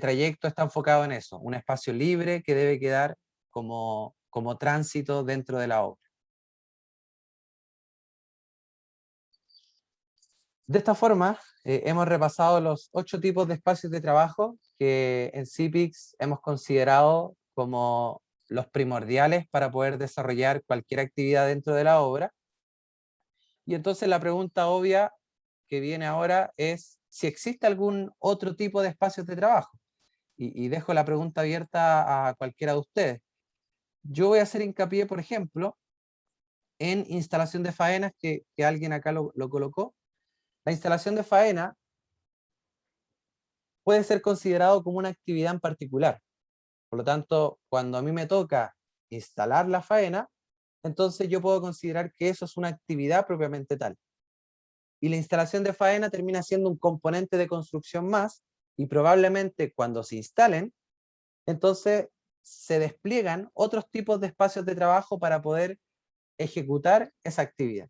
trayecto está enfocado en eso, un espacio libre que debe quedar como tránsito dentro de la obra. De esta forma, hemos repasado los 8 tipos de espacios de trabajo que en CIPIX hemos considerado como los primordiales para poder desarrollar cualquier actividad dentro de la obra. Y entonces la pregunta obvia que viene ahora es si existe algún otro tipo de espacios de trabajo. Y dejo la pregunta abierta a cualquiera de ustedes. Yo voy a hacer hincapié, por ejemplo, en instalación de faenas, que alguien acá lo colocó. La instalación de faena puede ser considerado como una actividad en particular. Por lo tanto, cuando a mí me toca instalar la faena, entonces yo puedo considerar que eso es una actividad propiamente tal. Y la instalación de faena termina siendo un componente de construcción más, y probablemente cuando se instalen, entonces se despliegan otros tipos de espacios de trabajo para poder ejecutar esa actividad.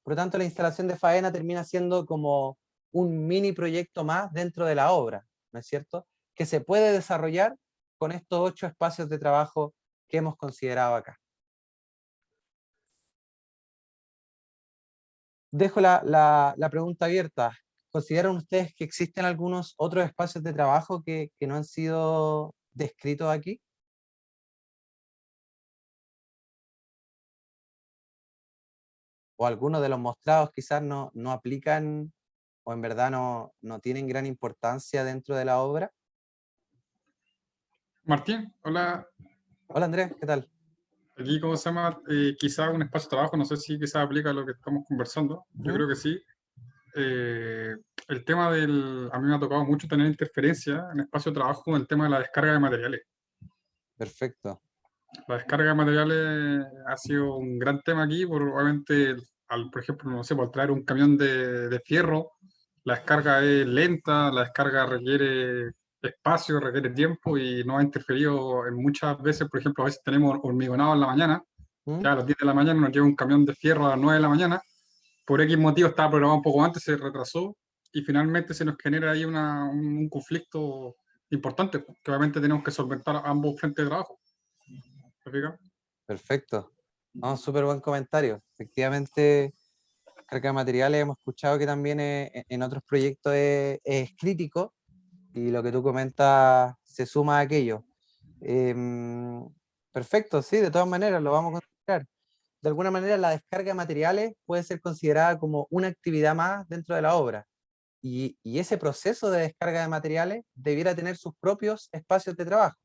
Por lo tanto, la instalación de faena termina siendo como un mini proyecto más dentro de la obra, ¿no es cierto? Que se puede desarrollar con estos 8 espacios de trabajo que hemos considerado acá. Dejo la pregunta abierta. ¿Consideran ustedes que existen algunos otros espacios de trabajo que no han sido descritos aquí? o algunos de los mostrados quizás no aplican o en verdad no tienen gran importancia dentro de la obra. Martín, hola. Hola Andrés, ¿qué tal? Aquí, ¿cómo se llama? Quizá un espacio de trabajo, no sé si quizá aplica a lo que estamos conversando. Yo creo que sí. El tema a mí me ha tocado mucho tener interferencia en espacio de trabajo con el tema de la descarga de materiales. Perfecto. La descarga de materiales ha sido un gran tema aquí, obviamente, por ejemplo, no sé, por traer un camión de fierro, la descarga es lenta, la descarga requiere espacio, requiere tiempo y nos ha interferido en muchas veces. Por ejemplo, a veces tenemos hormigonado en la mañana, ya a las 10 de la mañana nos llega un camión de fierro a las 9 de la mañana, por X motivo estaba programado un poco antes, se retrasó y finalmente se nos genera ahí un conflicto importante, que obviamente tenemos que solventar ambos frentes de trabajo. ¿Te fijas? Perfecto. No, súper buen comentario. Efectivamente, carga de materiales hemos escuchado que también en otros proyectos es crítico y lo que tú comentas se suma a aquello. Perfecto, sí, de todas maneras lo vamos a considerar. De alguna manera la descarga de materiales puede ser considerada como una actividad más dentro de la obra y ese proceso de descarga de materiales debiera tener sus propios espacios de trabajo.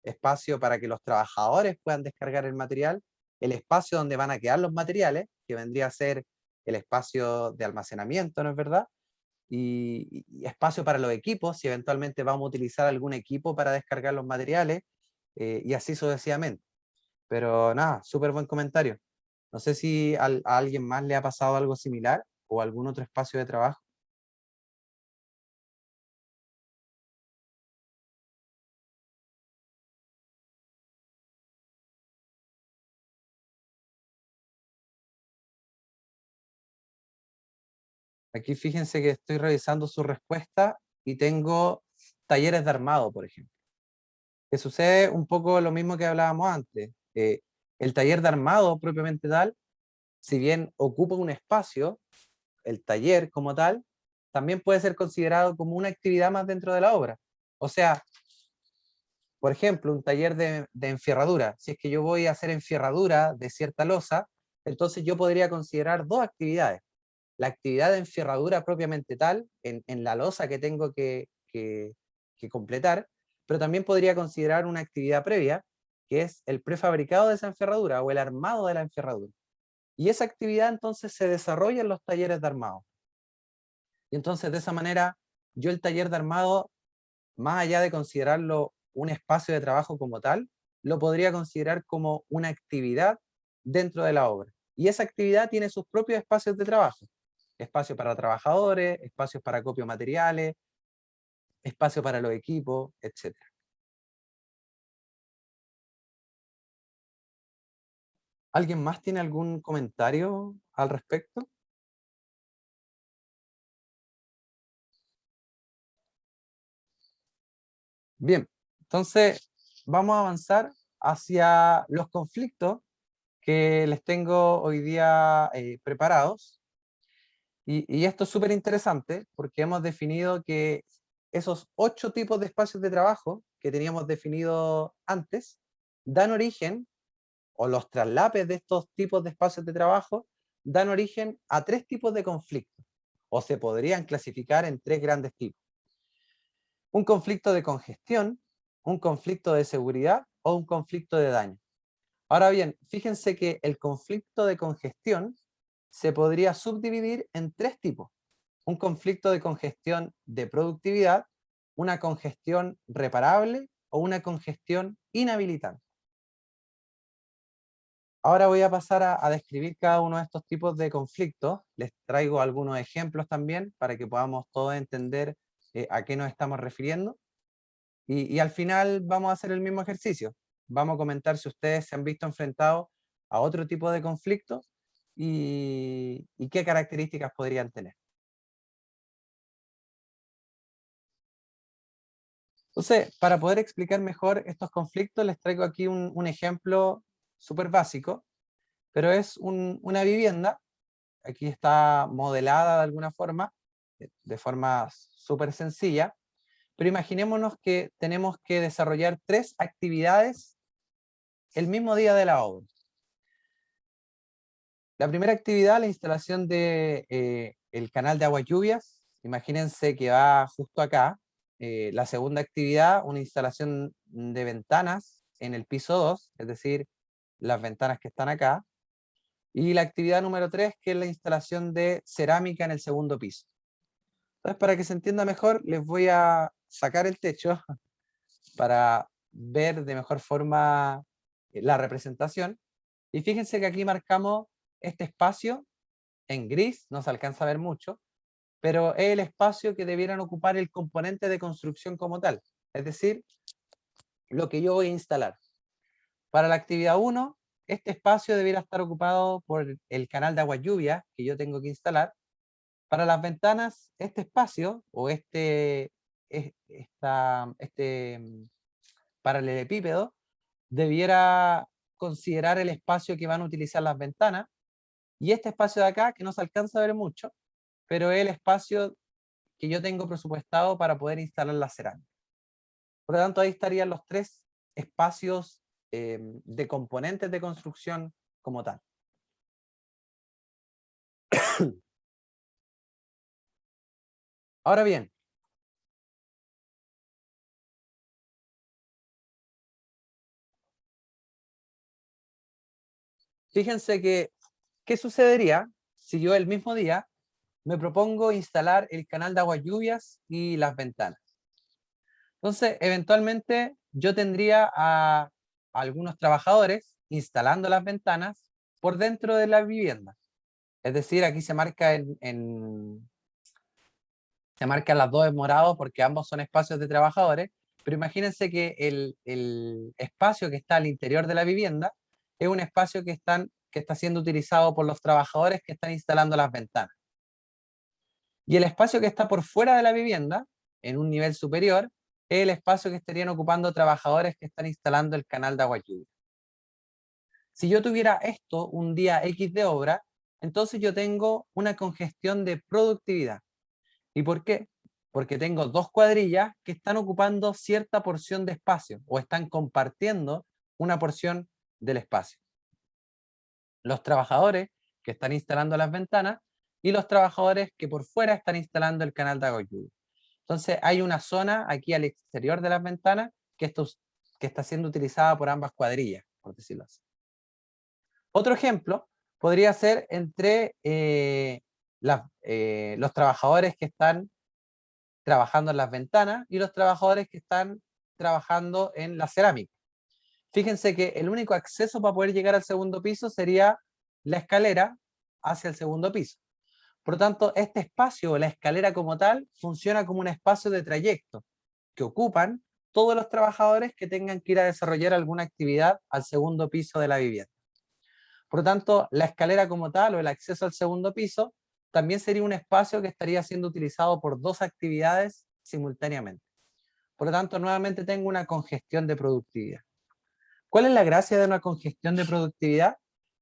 Espacio para que los trabajadores puedan descargar el material, el espacio donde van a quedar los materiales, que vendría a ser el espacio de almacenamiento, ¿no es verdad? Y espacio para los equipos, si eventualmente vamos a utilizar algún equipo para descargar los materiales, y así sucesivamente. Pero nada, súper buen comentario. No sé si a alguien más le ha pasado algo similar o algún otro espacio de trabajo. Aquí fíjense que estoy revisando su respuesta y tengo talleres de armado, por ejemplo. Que sucede un poco lo mismo que hablábamos antes. El taller de armado propiamente tal, si bien ocupa un espacio, el taller como tal, también puede ser considerado como una actividad más dentro de la obra. O sea, por ejemplo, un taller de enfierradura. Si es que yo voy a hacer enfierradura de cierta losa, entonces yo podría considerar dos actividades. La actividad de enfierradura propiamente tal, en la losa que tengo que completar, pero también podría considerar una actividad previa, que es el prefabricado de esa enfierradura o el armado de la enfierradura. Y esa actividad entonces se desarrolla en los talleres de armado. Y entonces de esa manera, yo el taller de armado, más allá de considerarlo un espacio de trabajo como tal, lo podría considerar como una actividad dentro de la obra. Y esa actividad tiene sus propios espacios de trabajo. Espacio para trabajadores, espacios para copio de materiales, espacio para los equipos, etc. ¿Alguien más tiene algún comentario al respecto? Bien, entonces vamos a avanzar hacia los conflictos que les tengo hoy día preparados. Y esto es súper interesante porque hemos definido que esos 8 tipos de espacios de trabajo que teníamos definido antes dan origen, o los traslapes de estos tipos de espacios de trabajo dan origen a 3 tipos de conflictos, o se podrían clasificar en 3 grandes tipos. Un conflicto de congestión, un conflicto de seguridad o un conflicto de daño. Ahora bien, fíjense que el conflicto de congestión se podría subdividir en 3 tipos. Un conflicto de congestión de productividad, una congestión reparable o una congestión inhabilitante. Ahora voy a pasar a describir cada uno de estos tipos de conflictos. Les traigo algunos ejemplos también para que podamos todos entender a qué nos estamos refiriendo. Y al final vamos a hacer el mismo ejercicio. Vamos a comentar si ustedes se han visto enfrentados a otro tipo de conflictos y qué características podrían tener. Entonces, para poder explicar mejor estos conflictos, les traigo aquí un ejemplo súper básico, pero es una vivienda. Aquí está modelada de alguna forma, de forma súper sencilla, pero imaginémonos que tenemos que desarrollar 3 actividades el mismo día de la obra. La primera actividad, la instalación de el canal de aguas lluvias. Imagínense que va justo acá. La segunda actividad, una instalación de ventanas en el piso 2, es decir, las ventanas que están acá. Y la actividad número 3, que es la instalación de cerámica en el segundo piso. Entonces, para que se entienda mejor, les voy a sacar el techo para ver de mejor forma la representación. Y fíjense que aquí marcamos este espacio en gris, no se alcanza a ver mucho, pero es el espacio que debieran ocupar el componente de construcción como tal, es decir, lo que yo voy a instalar. Para la actividad 1, este espacio debiera estar ocupado por el canal de agua lluvia que yo tengo que instalar. Para las ventanas, este espacio o este paralelepípedo debiera considerar el espacio que van a utilizar las ventanas, y este espacio de acá, que no se alcanza a ver mucho, pero es el espacio que yo tengo presupuestado para poder instalar la cerámica. Por lo tanto, ahí estarían los 3 espacios de componentes de construcción como tal. Ahora bien, fíjense que, ¿qué sucedería si yo el mismo día me propongo instalar el canal de aguas lluvias y las ventanas? Entonces, eventualmente yo tendría a algunos trabajadores instalando las ventanas por dentro de la vivienda. Es decir, aquí se marca se marcan las dos en morado porque ambos son espacios de trabajadores, pero imagínense que el espacio que está al interior de la vivienda es un espacio que está siendo utilizado por los trabajadores que están instalando las ventanas. Y el espacio que está por fuera de la vivienda, en un nivel superior, es el espacio que estarían ocupando trabajadores que están instalando el canal de agua lluvia. Si yo tuviera esto un día X de obra, entonces yo tengo una congestión de productividad. ¿Y por qué? Porque tengo 2 cuadrillas que están ocupando cierta porción de espacio o están compartiendo una porción del espacio. Los trabajadores que están instalando las ventanas y los trabajadores que por fuera están instalando el canal de agua lluvia. Entonces hay una zona aquí al exterior de las ventanas que está siendo utilizada por ambas cuadrillas, por decirlo así. Otro ejemplo podría ser entre los trabajadores que están trabajando en las ventanas y los trabajadores que están trabajando en la cerámica. Fíjense que el único acceso para poder llegar al segundo piso sería la escalera hacia el segundo piso. Por lo tanto, este espacio, la escalera como tal, funciona como un espacio de trayecto que ocupan todos los trabajadores que tengan que ir a desarrollar alguna actividad al segundo piso de la vivienda. Por lo tanto, la escalera como tal o el acceso al segundo piso también sería un espacio que estaría siendo utilizado por 2 actividades simultáneamente. Por lo tanto, nuevamente tengo una congestión de productividad. ¿Cuál es la gracia de una congestión de productividad?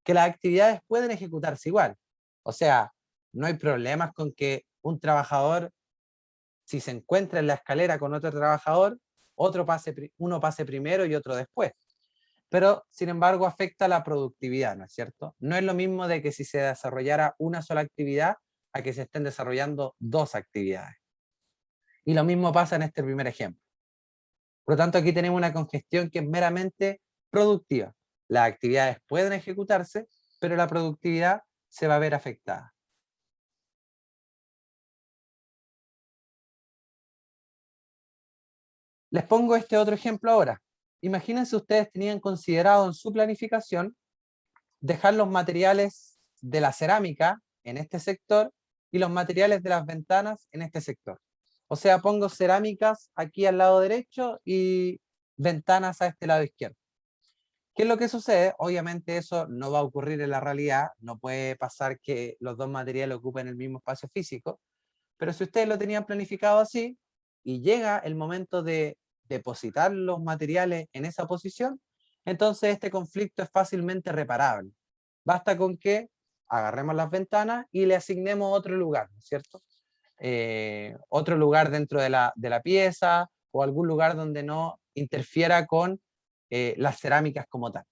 Que las actividades pueden ejecutarse igual. O sea, no hay problemas con que un trabajador, si se encuentra en la escalera con otro trabajador, uno pase primero y otro después. Pero, sin embargo, afecta la productividad, ¿no es cierto? No es lo mismo de que si se desarrollara una sola actividad a que se estén desarrollando 2 actividades. Y lo mismo pasa en este primer ejemplo. Por lo tanto, aquí tenemos una congestión que es meramente productiva. Las actividades pueden ejecutarse, pero la productividad se va a ver afectada. Les pongo este otro ejemplo ahora. Imagínense ustedes tenían considerado en su planificación dejar los materiales de la cerámica en este sector y los materiales de las ventanas en este sector. O sea, pongo cerámicas aquí al lado derecho y ventanas a este lado izquierdo. ¿Qué es lo que sucede? Obviamente eso no va a ocurrir en la realidad, no puede pasar que los 2 materiales ocupen el mismo espacio físico, pero si ustedes lo tenían planificado así y llega el momento de depositar los materiales en esa posición, entonces este conflicto es fácilmente reparable. Basta con que agarremos las ventanas y le asignemos otro lugar, ¿no es cierto? Otro lugar dentro de la pieza o algún lugar donde no interfiera con las cerámicas como tal.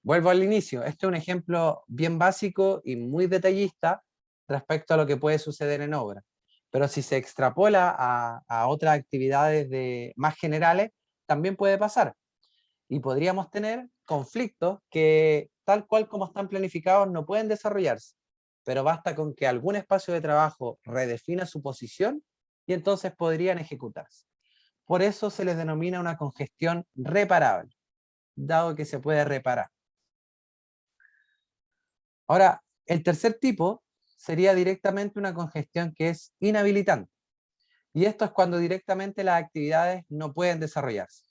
Vuelvo al inicio, este es un ejemplo bien básico y muy detallista respecto a lo que puede suceder en obra. Pero si se extrapola a otras actividades más generales, también puede pasar. Y podríamos tener conflictos que, tal cual como están planificados, no pueden desarrollarse. Pero basta con que algún espacio de trabajo redefina su posición y entonces podrían ejecutarse. Por eso se les denomina una congestión reparable, dado que se puede reparar. Ahora, el tercer tipo sería directamente una congestión que es inhabilitante. Y esto es cuando directamente las actividades no pueden desarrollarse.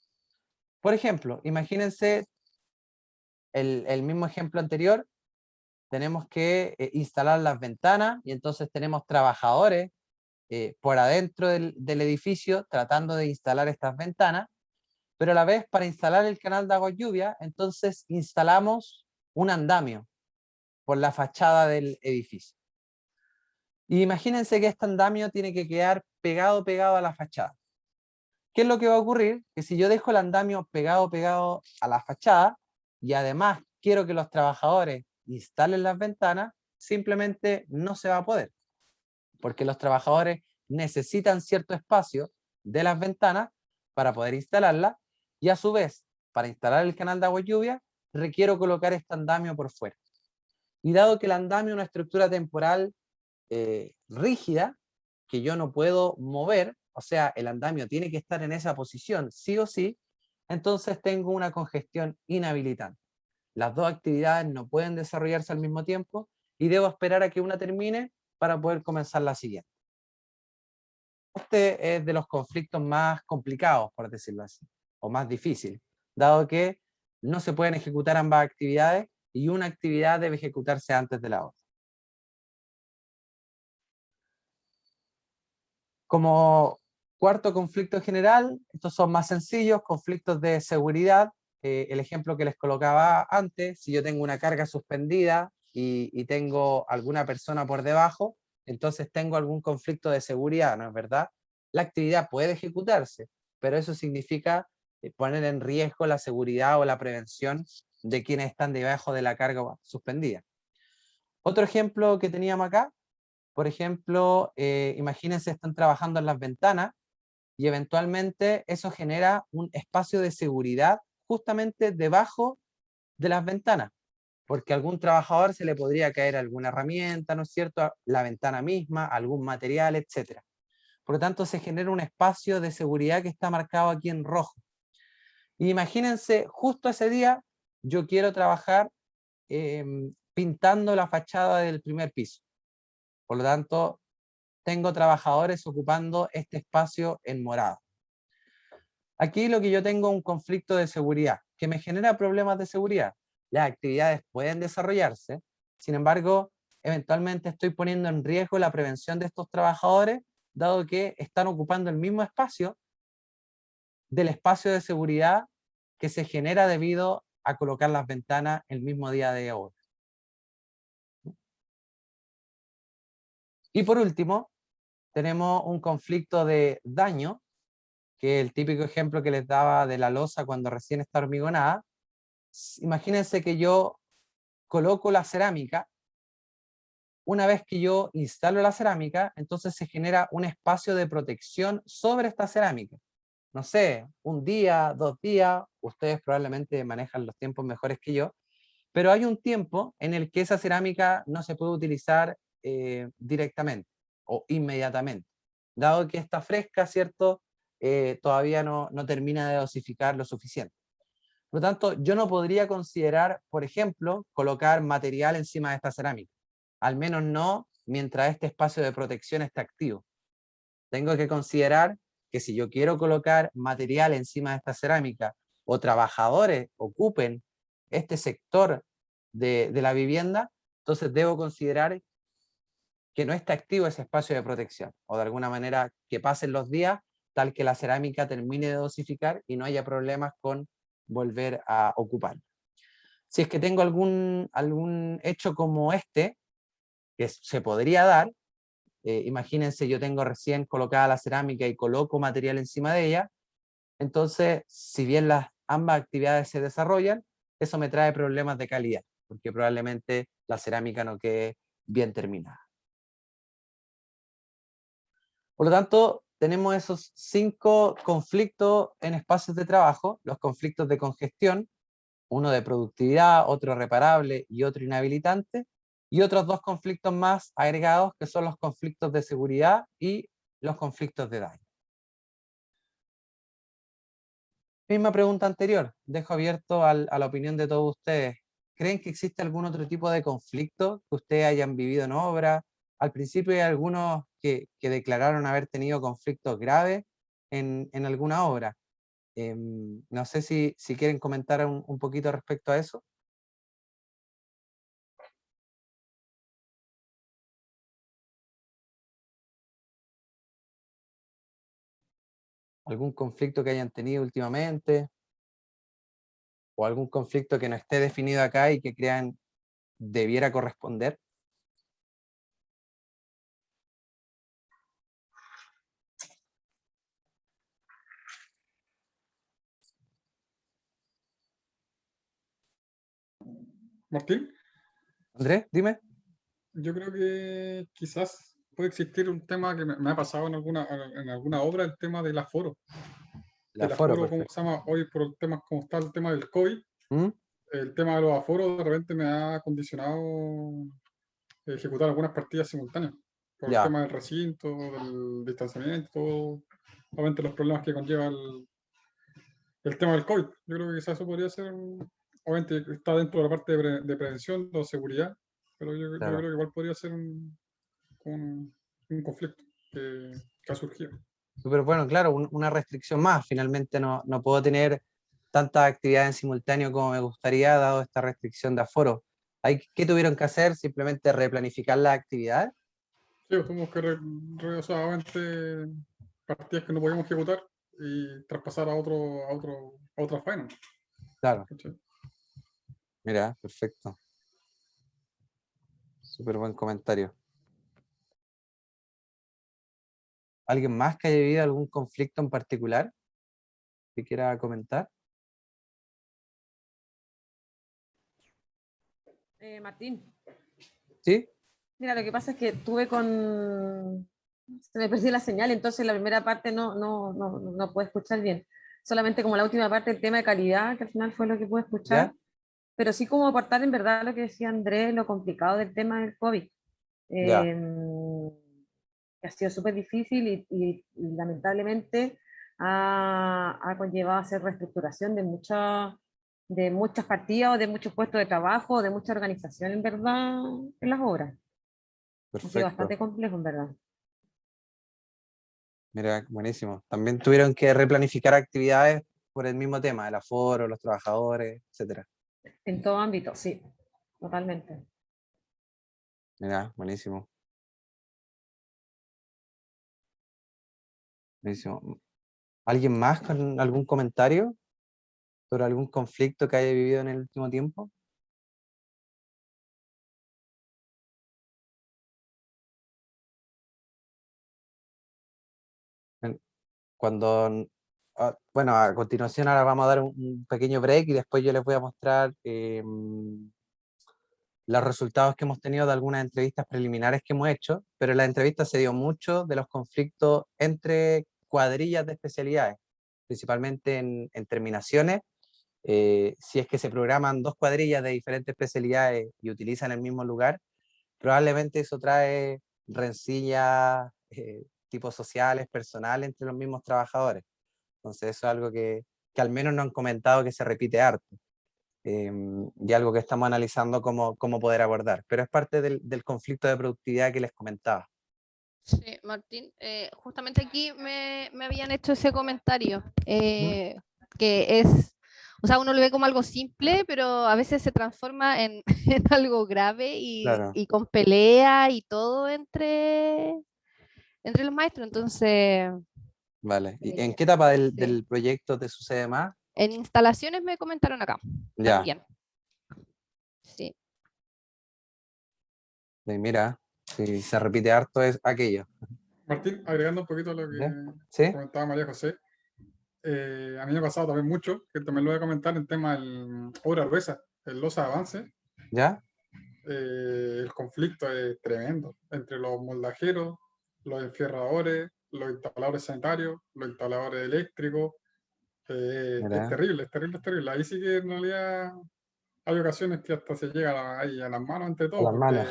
Por ejemplo, imagínense el mismo ejemplo anterior, tenemos que instalar las ventanas y entonces tenemos trabajadores por adentro del edificio tratando de instalar estas ventanas, pero a la vez para instalar el canal de agua lluvia, entonces instalamos un andamio por la fachada del edificio. Y imagínense que este andamio tiene que quedar pegado a la fachada. ¿Qué es lo que va a ocurrir? Que si yo dejo el andamio pegado a la fachada y además quiero que los trabajadores instalen las ventanas, simplemente no se va a poder, porque los trabajadores necesitan cierto espacio de las ventanas para poder instalarlas y a su vez, para instalar el canal de agua y lluvia, requiero colocar este andamio por fuera. Y dado que el andamio es una estructura temporal rígida, que yo no puedo mover, o sea, el andamio tiene que estar en esa posición sí o sí, entonces tengo una congestión inhabilitante. Las dos actividades no pueden desarrollarse al mismo tiempo y debo esperar a que una termine para poder comenzar la siguiente. Este es de los conflictos más complicados, por decirlo así, o más difíciles, dado que no se pueden ejecutar ambas actividades y una actividad debe ejecutarse antes de la otra. Como cuarto conflicto general, estos son más sencillos, conflictos de seguridad. El ejemplo que les colocaba antes, si yo tengo una carga suspendida y tengo alguna persona por debajo, entonces tengo algún conflicto de seguridad, ¿no es verdad? La actividad puede ejecutarse, pero eso significa poner en riesgo la seguridad o la prevención de quienes están debajo de la carga suspendida. Otro ejemplo que teníamos acá, por ejemplo, imagínense están trabajando en las ventanas y eventualmente eso genera un espacio de seguridad justamente debajo de las ventanas, porque a algún trabajador se le podría caer alguna herramienta, ¿no es cierto?, la ventana misma, algún material, etc. Por lo tanto, se genera un espacio de seguridad que está marcado aquí en rojo. Y imagínense, justo ese día yo quiero trabajar pintando la fachada del primer piso. Por lo tanto, tengo trabajadores ocupando este espacio en morado. Aquí lo que yo tengo es un conflicto de seguridad, que me genera problemas de seguridad. Las actividades pueden desarrollarse, sin embargo, eventualmente estoy poniendo en riesgo la prevención de estos trabajadores, dado que están ocupando el mismo espacio del espacio de seguridad que se genera debido a colocar las ventanas el mismo día de obra. Y por último, tenemos un conflicto de daño, que es el típico ejemplo que les daba de la losa cuando recién está hormigonada. Imagínense que yo coloco la cerámica. Una vez que yo instalo la cerámica, entonces se genera un espacio de protección sobre esta cerámica. No sé, un día, 2 días, ustedes probablemente manejan los tiempos mejores que yo, pero hay un tiempo en el que esa cerámica no se puede utilizar directamente o inmediatamente, dado que está fresca, ¿cierto? Todavía no termina de dosificar lo suficiente. Por lo tanto, yo no podría considerar, por ejemplo, colocar material encima de esta cerámica, al menos no mientras este espacio de protección esté activo. Tengo que considerar que si yo quiero colocar material encima de esta cerámica o trabajadores ocupen este sector de la vivienda, entonces debo considerar que no esté activo ese espacio de protección, o de alguna manera que pasen los días tal que la cerámica termine de dosificar y no haya problemas con volver a ocupar. Si es que tengo algún hecho como este, que se podría dar, imagínense, yo tengo recién colocada la cerámica y coloco material encima de ella, entonces, si bien ambas actividades se desarrollan, eso me trae problemas de calidad, porque probablemente la cerámica no quede bien terminada. Por lo tanto, tenemos esos 5 conflictos en espacios de trabajo, los conflictos de congestión, uno de productividad, otro reparable y otro inhabilitante, y otros 2 conflictos más agregados que son los conflictos de seguridad y los conflictos de daño. Misma pregunta anterior, dejo abierto a la opinión de todos ustedes. ¿Creen que existe algún otro tipo de conflicto que ustedes hayan vivido en obra? Al principio hay algunos que declararon haber tenido conflictos graves en alguna obra. No sé si quieren comentar un poquito respecto a eso. ¿Algún conflicto que hayan tenido últimamente? ¿O algún conflicto que no esté definido acá y que crean debiera corresponder? Martín, Andrés, dime. yo creo que quizás puede existir un tema que me ha pasado en alguna obra, el tema del aforo. El El aforo, aforo, como perfecto. se llama hoy por el tema, como está el tema del COVID, ¿Mm? el tema de los aforos de repente me ha condicionado ejecutar algunas partidas simultáneas. Por el Ya, tema del recinto, del distanciamiento, obviamente los problemas que conlleva el tema del COVID. Yo creo que quizás eso podría ser, obviamente está dentro de la parte de prevención o seguridad, pero yo claro. creo que igual podría ser un conflicto que ha surgido. Súper bueno, claro, una restricción más. Finalmente no puedo tener tantas actividades en simultáneo como me gustaría, dado esta restricción de aforo. ¿Qué tuvieron que hacer? ¿Simplemente replanificar las actividades? Sí, pues tuvimos que o sea, obviamente partidas que no podíamos ejecutar y traspasar a otra faena. Claro, ¿Cachai? mira, perfecto. Súper buen comentario. ¿Alguien más que haya vivido algún conflicto en particular que quiera comentar? Martín, ¿Sí? mira, lo que pasa es que se me perdió la señal, entonces la primera parte no pude escuchar bien. Solamente como la última parte, el tema de calidad, que al final fue lo que pude escuchar. ¿Ya? Pero sí como aportar en verdad lo que decía Andrés, lo complicado del tema del COVID. Ya, Que ha sido súper difícil y lamentablemente ha conllevado a hacer reestructuración de muchas partidas o de muchos puestos de trabajo, de mucha organización en verdad en las obras. Ha sido perfecto. bastante complejo en verdad. Mira, buenísimo. También tuvieron que replanificar actividades por el mismo tema, el aforo, los trabajadores, etcétera. En todo ámbito, sí, totalmente. Mira, buenísimo. Buenísimo. ¿Alguien más con algún comentario sobre algún conflicto que haya vivido en el último tiempo? Cuando, bueno, a continuación ahora vamos a dar un pequeño break y después yo les voy a mostrar los resultados que hemos tenido de algunas entrevistas preliminares que hemos hecho, pero en la entrevista se dio mucho de los conflictos entre cuadrillas de especialidades, principalmente en terminaciones. Si es que se programan 2 cuadrillas de diferentes especialidades y utilizan el mismo lugar, probablemente eso trae rencillas tipo sociales, personales entre los mismos trabajadores. Entonces eso es algo que al menos nos han comentado que se repite harto. Y algo que estamos analizando cómo poder abordar, pero es parte del conflicto de productividad que les comentaba. Sí, Martín, justamente aquí me habían hecho ese comentario, que es, o sea, uno lo ve como algo simple, pero a veces se transforma en, en algo grave Claro. y con pelea y todo entre los maestros. Entonces, Vale. ¿Y en qué etapa sí. del proyecto te sucede más? En instalaciones me comentaron acá Ya, también. Sí. mira, si se repite harto es aquello. Martín, agregando un poquito a lo ¿Ya? que ¿Sí? comentaba María José, a mí me ha pasado también mucho, que también lo voy a comentar en tema del obra gruesa, el losa de avance. ¿Ya? El conflicto es tremendo entre los moldajeros, los enfierradores, los instaladores sanitarios, los instaladores eléctricos. Es Mira, terrible, es terrible, es terrible. Ahí sí que en realidad hay ocasiones que hasta se llega ahí a las manos entre a todos, las manos.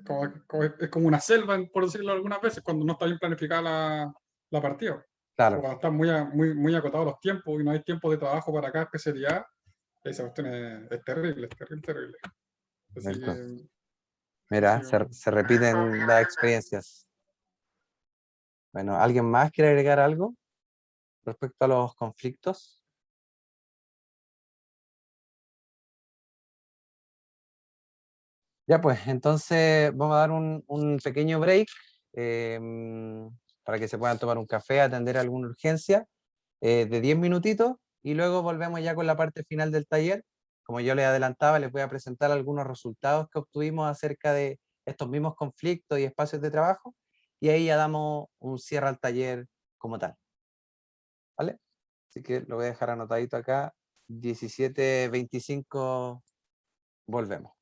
porque es como una selva, por decirlo algunas veces, cuando no está bien planificada la partida. O Claro, cuando están muy acotados los tiempos y no hay tiempo de trabajo para cada especialidad, esa cuestión es terrible, es terrible, terrible. Así cierto. que, Mira, sí, se repiten las experiencias. Bueno, ¿alguien más quiere agregar algo respecto a los conflictos? Ya pues, entonces vamos a dar un pequeño break para que se puedan tomar un café, atender alguna urgencia de 10 minutitos y luego volvemos ya con la parte final del taller. Como yo les adelantaba, les voy a presentar algunos resultados que obtuvimos acerca de estos mismos conflictos y espacios de trabajo y ahí ya damos un cierre al taller como tal. ¿Vale? Así que lo voy a dejar anotadito acá. 17:25 volvemos.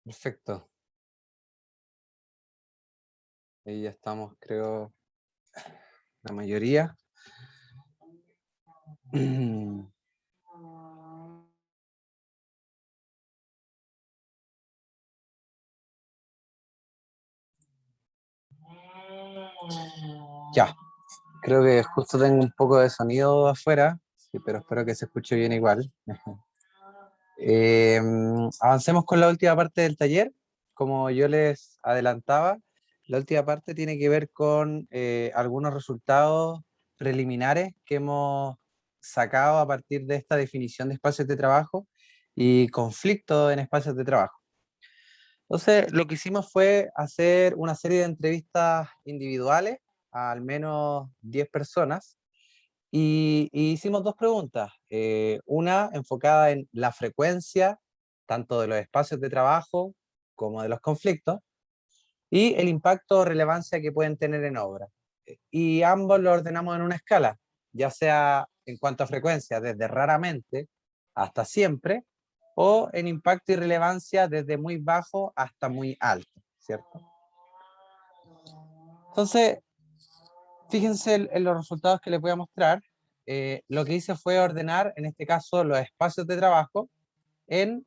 Perfecto. Ahí ya estamos, creo, la mayoría. Ya, creo que justo tengo un poco de sonido afuera, sí, pero espero que se escuche bien igual. Avancemos con la última parte del taller. Como yo les adelantaba, la última parte tiene que ver con algunos resultados preliminares que hemos sacado a partir de esta definición de espacios de trabajo y conflictos en espacios de trabajo. Entonces, lo que hicimos fue hacer una serie de entrevistas individuales a al menos 10 personas y hicimos dos preguntas. Una enfocada en la frecuencia, tanto de los espacios de trabajo como de los conflictos, y el impacto o relevancia que pueden tener en obra. Y ambos lo ordenamos en una escala, ya sea en cuanto a frecuencia, desde raramente hasta siempre, o en impacto y relevancia desde muy bajo hasta muy alto, ¿cierto? Entonces, fíjense en los resultados que les voy a mostrar. Lo que hice fue ordenar, en este caso, los espacios de trabajo en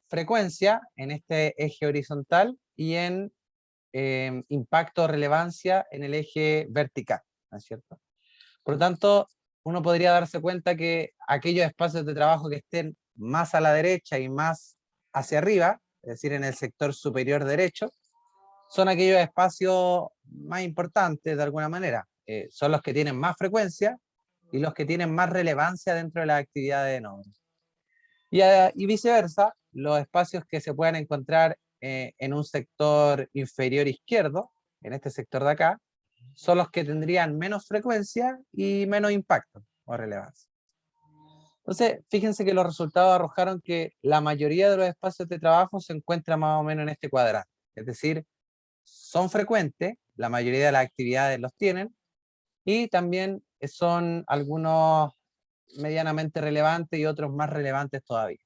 frecuencia, en este eje horizontal, y en impacto o relevancia en el eje vertical, ¿no es cierto? Por lo tanto, uno podría darse cuenta que aquellos espacios de trabajo que estén más a la derecha y más hacia arriba, es decir, en el sector superior derecho, son aquellos espacios más importantes de alguna manera. Son los que tienen más frecuencia y los que tienen más relevancia dentro de las actividades de obra. Y viceversa, los espacios que se puedan encontrar en un sector inferior izquierdo, en este sector de acá, son los que tendrían menos frecuencia y menos impacto o relevancia. Entonces, fíjense que los resultados arrojaron que la mayoría de los espacios de trabajo se encuentran más o menos en este cuadrante. Es decir, son frecuentes, la mayoría de las actividades los tienen, y también son algunos medianamente relevantes y otros más relevantes todavía.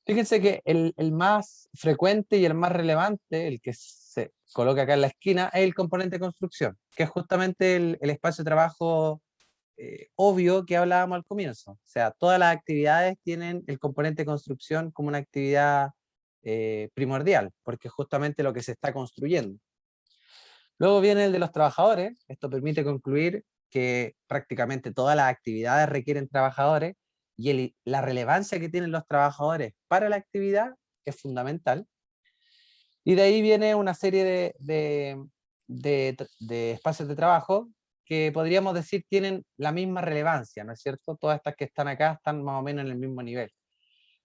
Fíjense que el más frecuente y el más relevante, el que se coloca acá en la esquina, es el componente construcción, que es justamente el espacio de trabajo obvio que hablábamos al comienzo. O sea, todas las actividades tienen el componente construcción como una actividad primordial, porque es justamente lo que se está construyendo. Luego viene el de los trabajadores. Esto permite concluir que prácticamente todas las actividades requieren trabajadores y la relevancia que tienen los trabajadores para la actividad es fundamental. Y de ahí viene una serie de espacios de trabajo que podríamos decir tienen la misma relevancia, ¿no es cierto? Todas estas que están acá están más o menos en el mismo nivel.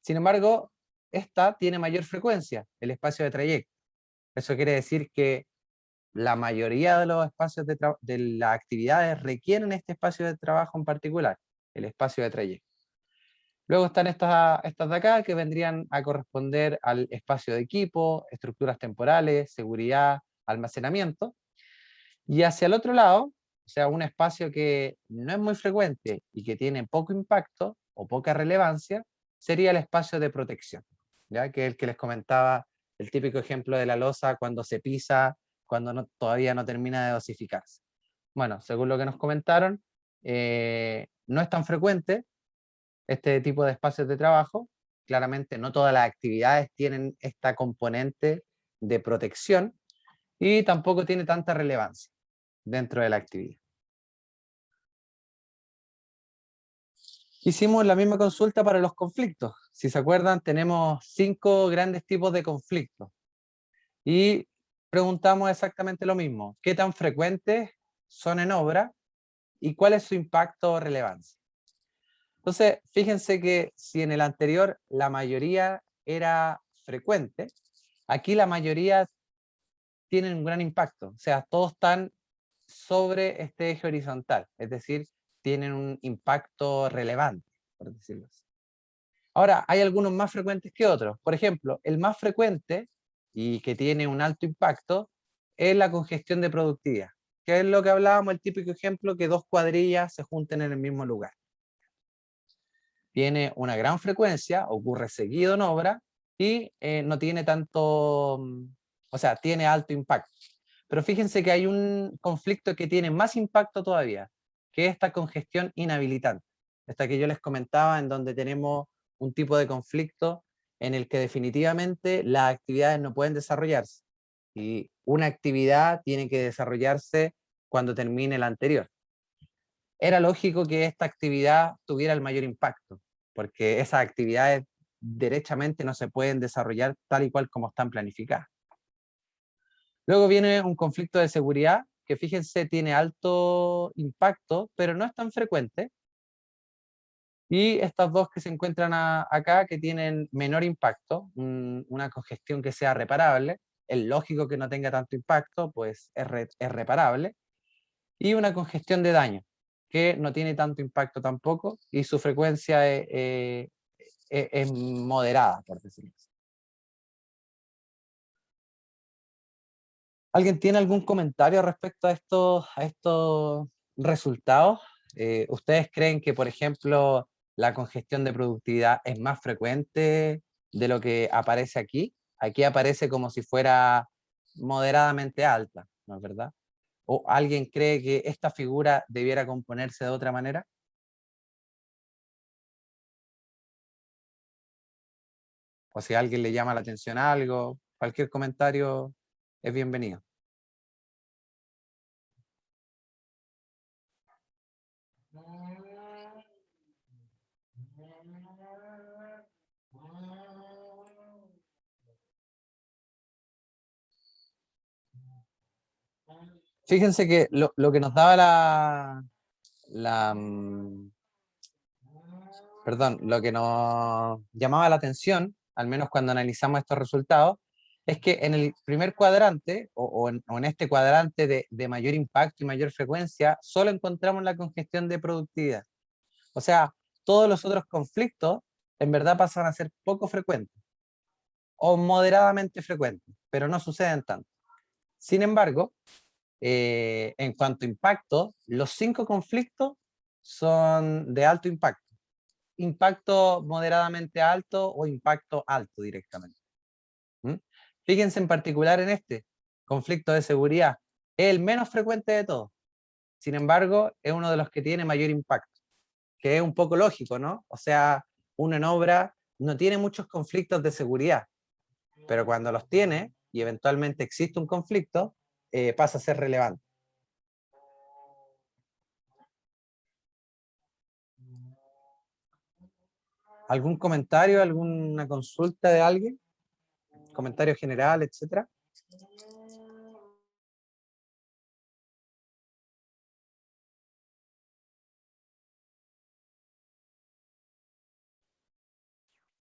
Sin embargo, esta tiene mayor frecuencia, el espacio de trayecto. Eso quiere decir que la mayoría de los espacios de las actividades requieren este espacio de trabajo en particular, el espacio de trayecto. Luego están estas de acá que vendrían a corresponder al espacio de equipo, estructuras temporales, seguridad, almacenamiento. Y hacia el otro lado, o sea, un espacio que no es muy frecuente y que tiene poco impacto o poca relevancia, sería el espacio de protección, ¿ya? Que es el que les comentaba, el típico ejemplo de la losa cuando se pisa, cuando todavía no termina de dosificarse. Bueno, según lo que nos comentaron, no es tan frecuente este tipo de espacios de trabajo. Claramente no todas las actividades tienen esta componente de protección y tampoco tiene tanta relevancia dentro de la actividad. Hicimos la misma consulta para los conflictos. Si se acuerdan, tenemos 5 grandes tipos de conflictos. Y preguntamos exactamente lo mismo. ¿Qué tan frecuentes son en obra? ¿Y cuál es su impacto o relevancia? Entonces, fíjense que si en el anterior la mayoría era frecuente, aquí la mayoría tienen un gran impacto. O sea, todos están sobre este eje horizontal. Es decir, tienen un impacto relevante, por decirlo así. Ahora, hay algunos más frecuentes que otros. Por ejemplo, el más frecuente y que tiene un alto impacto es la congestión de productividad, que es lo que hablábamos, el típico ejemplo que dos cuadrillas se junten en el mismo lugar. Tiene una gran frecuencia, ocurre seguido en obra y no tiene tanto, o sea, tiene alto impacto. Pero fíjense que hay un conflicto que tiene más impacto todavía, que es esta congestión inhabilitante. Esta que yo les comentaba, en donde tenemos un tipo de conflicto en el que definitivamente las actividades no pueden desarrollarse. Y una actividad tiene que desarrollarse cuando termine la anterior. Era lógico que esta actividad tuviera el mayor impacto, porque esas actividades derechamente no se pueden desarrollar tal y cual como están planificadas. Luego viene un conflicto de seguridad, que fíjense tiene alto impacto, pero no es tan frecuente. Y estas dos que se encuentran acá, que tienen menor impacto, una congestión que sea reparable, es lógico que no tenga tanto impacto, pues es reparable, y una congestión de daño, que no tiene tanto impacto tampoco, y su frecuencia es moderada, por decirlo así. ¿Alguien tiene algún comentario respecto a estos resultados? ¿Ustedes creen que, por ejemplo, la congestión de productividad es más frecuente de lo que aparece aquí? Aquí aparece como si fuera moderadamente alta, ¿no es verdad? ¿O alguien cree que esta figura debiera componerse de otra manera? O si a alguien le llama la atención algo, cualquier comentario es bienvenido. Fíjense que lo que nos daba lo que nos llamaba la atención, al menos cuando analizamos estos resultados, es que en el primer cuadrante, o en este cuadrante de mayor impacto y mayor frecuencia, solo encontramos la congestión de productividad. O sea, todos los otros conflictos en verdad pasan a ser poco frecuentes, o moderadamente frecuentes, pero no suceden tanto. Sin embargo, en cuanto a impacto, los 5 conflictos son de alto impacto. Impacto moderadamente alto o impacto alto directamente. Fíjense en particular en este conflicto de seguridad. Es el menos frecuente de todos. Sin embargo, es uno de los que tiene mayor impacto, que es un poco lógico, ¿no? O sea, uno en obra no tiene muchos conflictos de seguridad, pero cuando los tiene y eventualmente existe un conflicto, pasa a ser relevante. ¿Algún comentario, alguna consulta de alguien? ¿Comentario general, etcétera?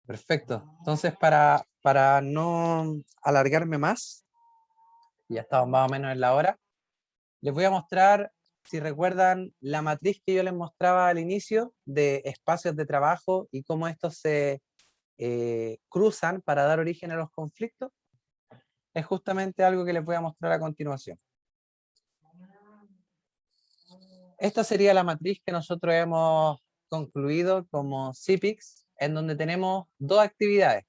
Perfecto. Entonces, para no alargarme más, ya estamos más o menos en la hora, les voy a mostrar, si recuerdan, la matriz que yo les mostraba al inicio de espacios de trabajo y cómo estos se cruzan para dar origen a los conflictos. Es justamente algo que les voy a mostrar a continuación. Esta sería la matriz que nosotros hemos concluido como CPICS, en donde tenemos 2 actividades.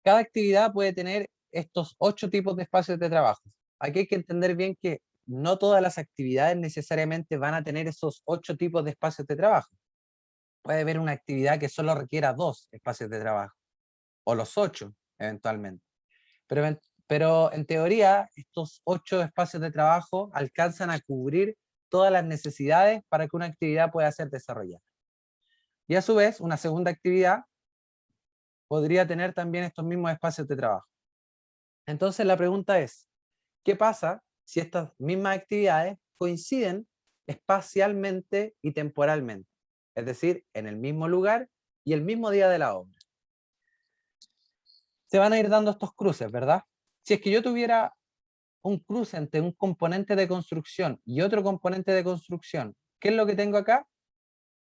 Cada actividad puede tener estos 8 tipos de espacios de trabajo. Aquí hay que entender bien que no todas las actividades necesariamente van a tener esos 8 tipos de espacios de trabajo. Puede haber una actividad que solo requiera 2 espacios de trabajo, o los 8 eventualmente. Pero en teoría, estos 8 espacios de trabajo alcanzan a cubrir todas las necesidades para que una actividad pueda ser desarrollada. Y a su vez, una segunda actividad podría tener también estos mismos espacios de trabajo. Entonces la pregunta es, ¿qué pasa si estas mismas actividades coinciden espacialmente y temporalmente? Es decir, en el mismo lugar y el mismo día de la obra. Se van a ir dando estos cruces, ¿verdad? Si es que yo tuviera un cruce entre un componente de construcción y otro componente de construcción, ¿qué es lo que tengo acá?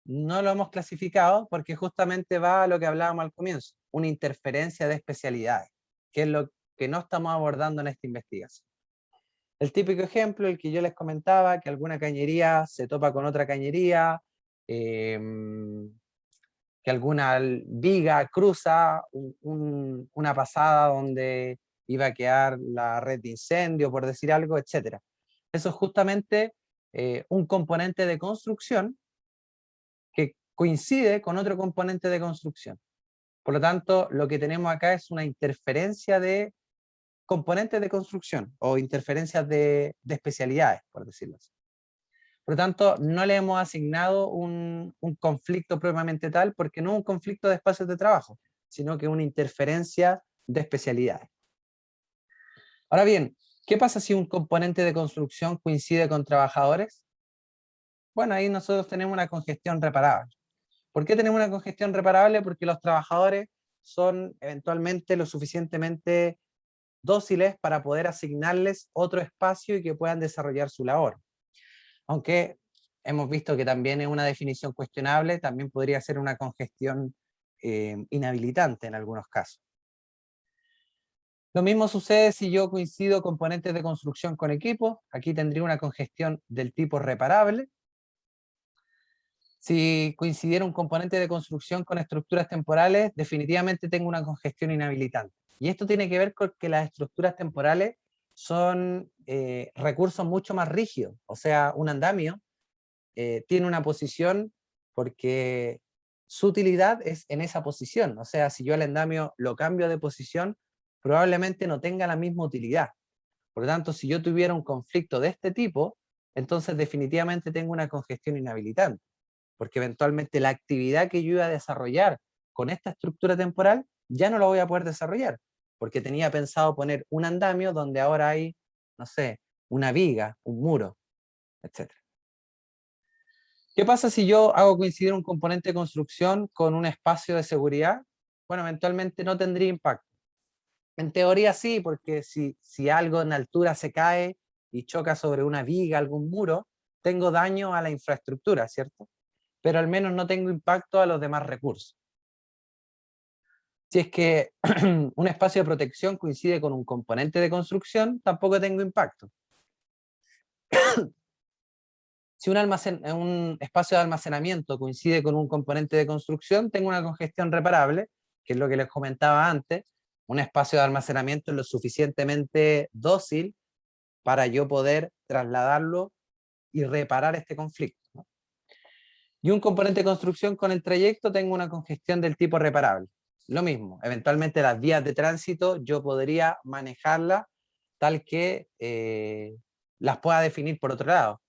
no lo hemos clasificado porque justamente va a lo que hablábamos al comienzo, una interferencia de especialidades, que es lo que no estamos abordando en esta investigación. El típico ejemplo, el que yo les comentaba, que alguna cañería se topa con otra cañería, que alguna viga cruza una pasada donde iba a quedar la red de incendio, por decir algo, etc. Eso es justamente un componente de construcción que coincide con otro componente de construcción. Por lo tanto, lo que tenemos acá es una interferencia de componentes de construcción o interferencias de especialidades, por decirlo así. Por lo tanto, no le hemos asignado un conflicto propiamente tal, porque no es un conflicto de espacios de trabajo, sino que una interferencia de especialidades. Ahora bien, ¿qué pasa si un componente de construcción coincide con trabajadores? Bueno, ahí nosotros tenemos una congestión reparable. ¿Por qué tenemos una congestión reparable? Porque los trabajadores son eventualmente lo suficientemente dóciles para poder asignarles otro espacio y que puedan desarrollar su labor. Aunque hemos visto que también es una definición cuestionable, también podría ser una congestión inhabilitante en algunos casos. Lo mismo sucede si yo coincido componentes de construcción con equipos. Aquí tendría una congestión del tipo reparable. Si coincidiera un componente de construcción con estructuras temporales, definitivamente tengo una congestión inhabilitante. Y esto tiene que ver con que las estructuras temporales son recursos mucho más rígidos. O sea, un andamio tiene una posición porque su utilidad es en esa posición. O sea, si yo el andamio lo cambio de posición, probablemente no tenga la misma utilidad. Por lo tanto, si yo tuviera un conflicto de este tipo, entonces definitivamente tengo una congestión inhabilitante, porque eventualmente la actividad que yo iba a desarrollar con esta estructura temporal ya no la voy a poder desarrollar, porque tenía pensado poner un andamio donde ahora hay, no sé, una viga, un muro, etc. ¿Qué pasa si yo hago coincidir un componente de construcción con un espacio de seguridad? Bueno, eventualmente no tendría impacto. En teoría sí, porque si algo en altura se cae y choca sobre una viga, algún muro, tengo daño a la infraestructura, ¿cierto? Pero al menos no tengo impacto a los demás recursos. Si es que un espacio de protección coincide con un componente de construcción, tampoco tengo impacto. Si un espacio de almacenamiento coincide con un componente de construcción, tengo una congestión reparable, que es lo que les comentaba antes. Un espacio de almacenamiento es lo suficientemente dócil para yo poder trasladarlo y reparar este conflicto, ¿no? Y un componente de construcción con el trayecto tengo una congestión del tipo reparable. Lo mismo, eventualmente las vías de tránsito yo podría manejarlas tal que las pueda definir por otro lado.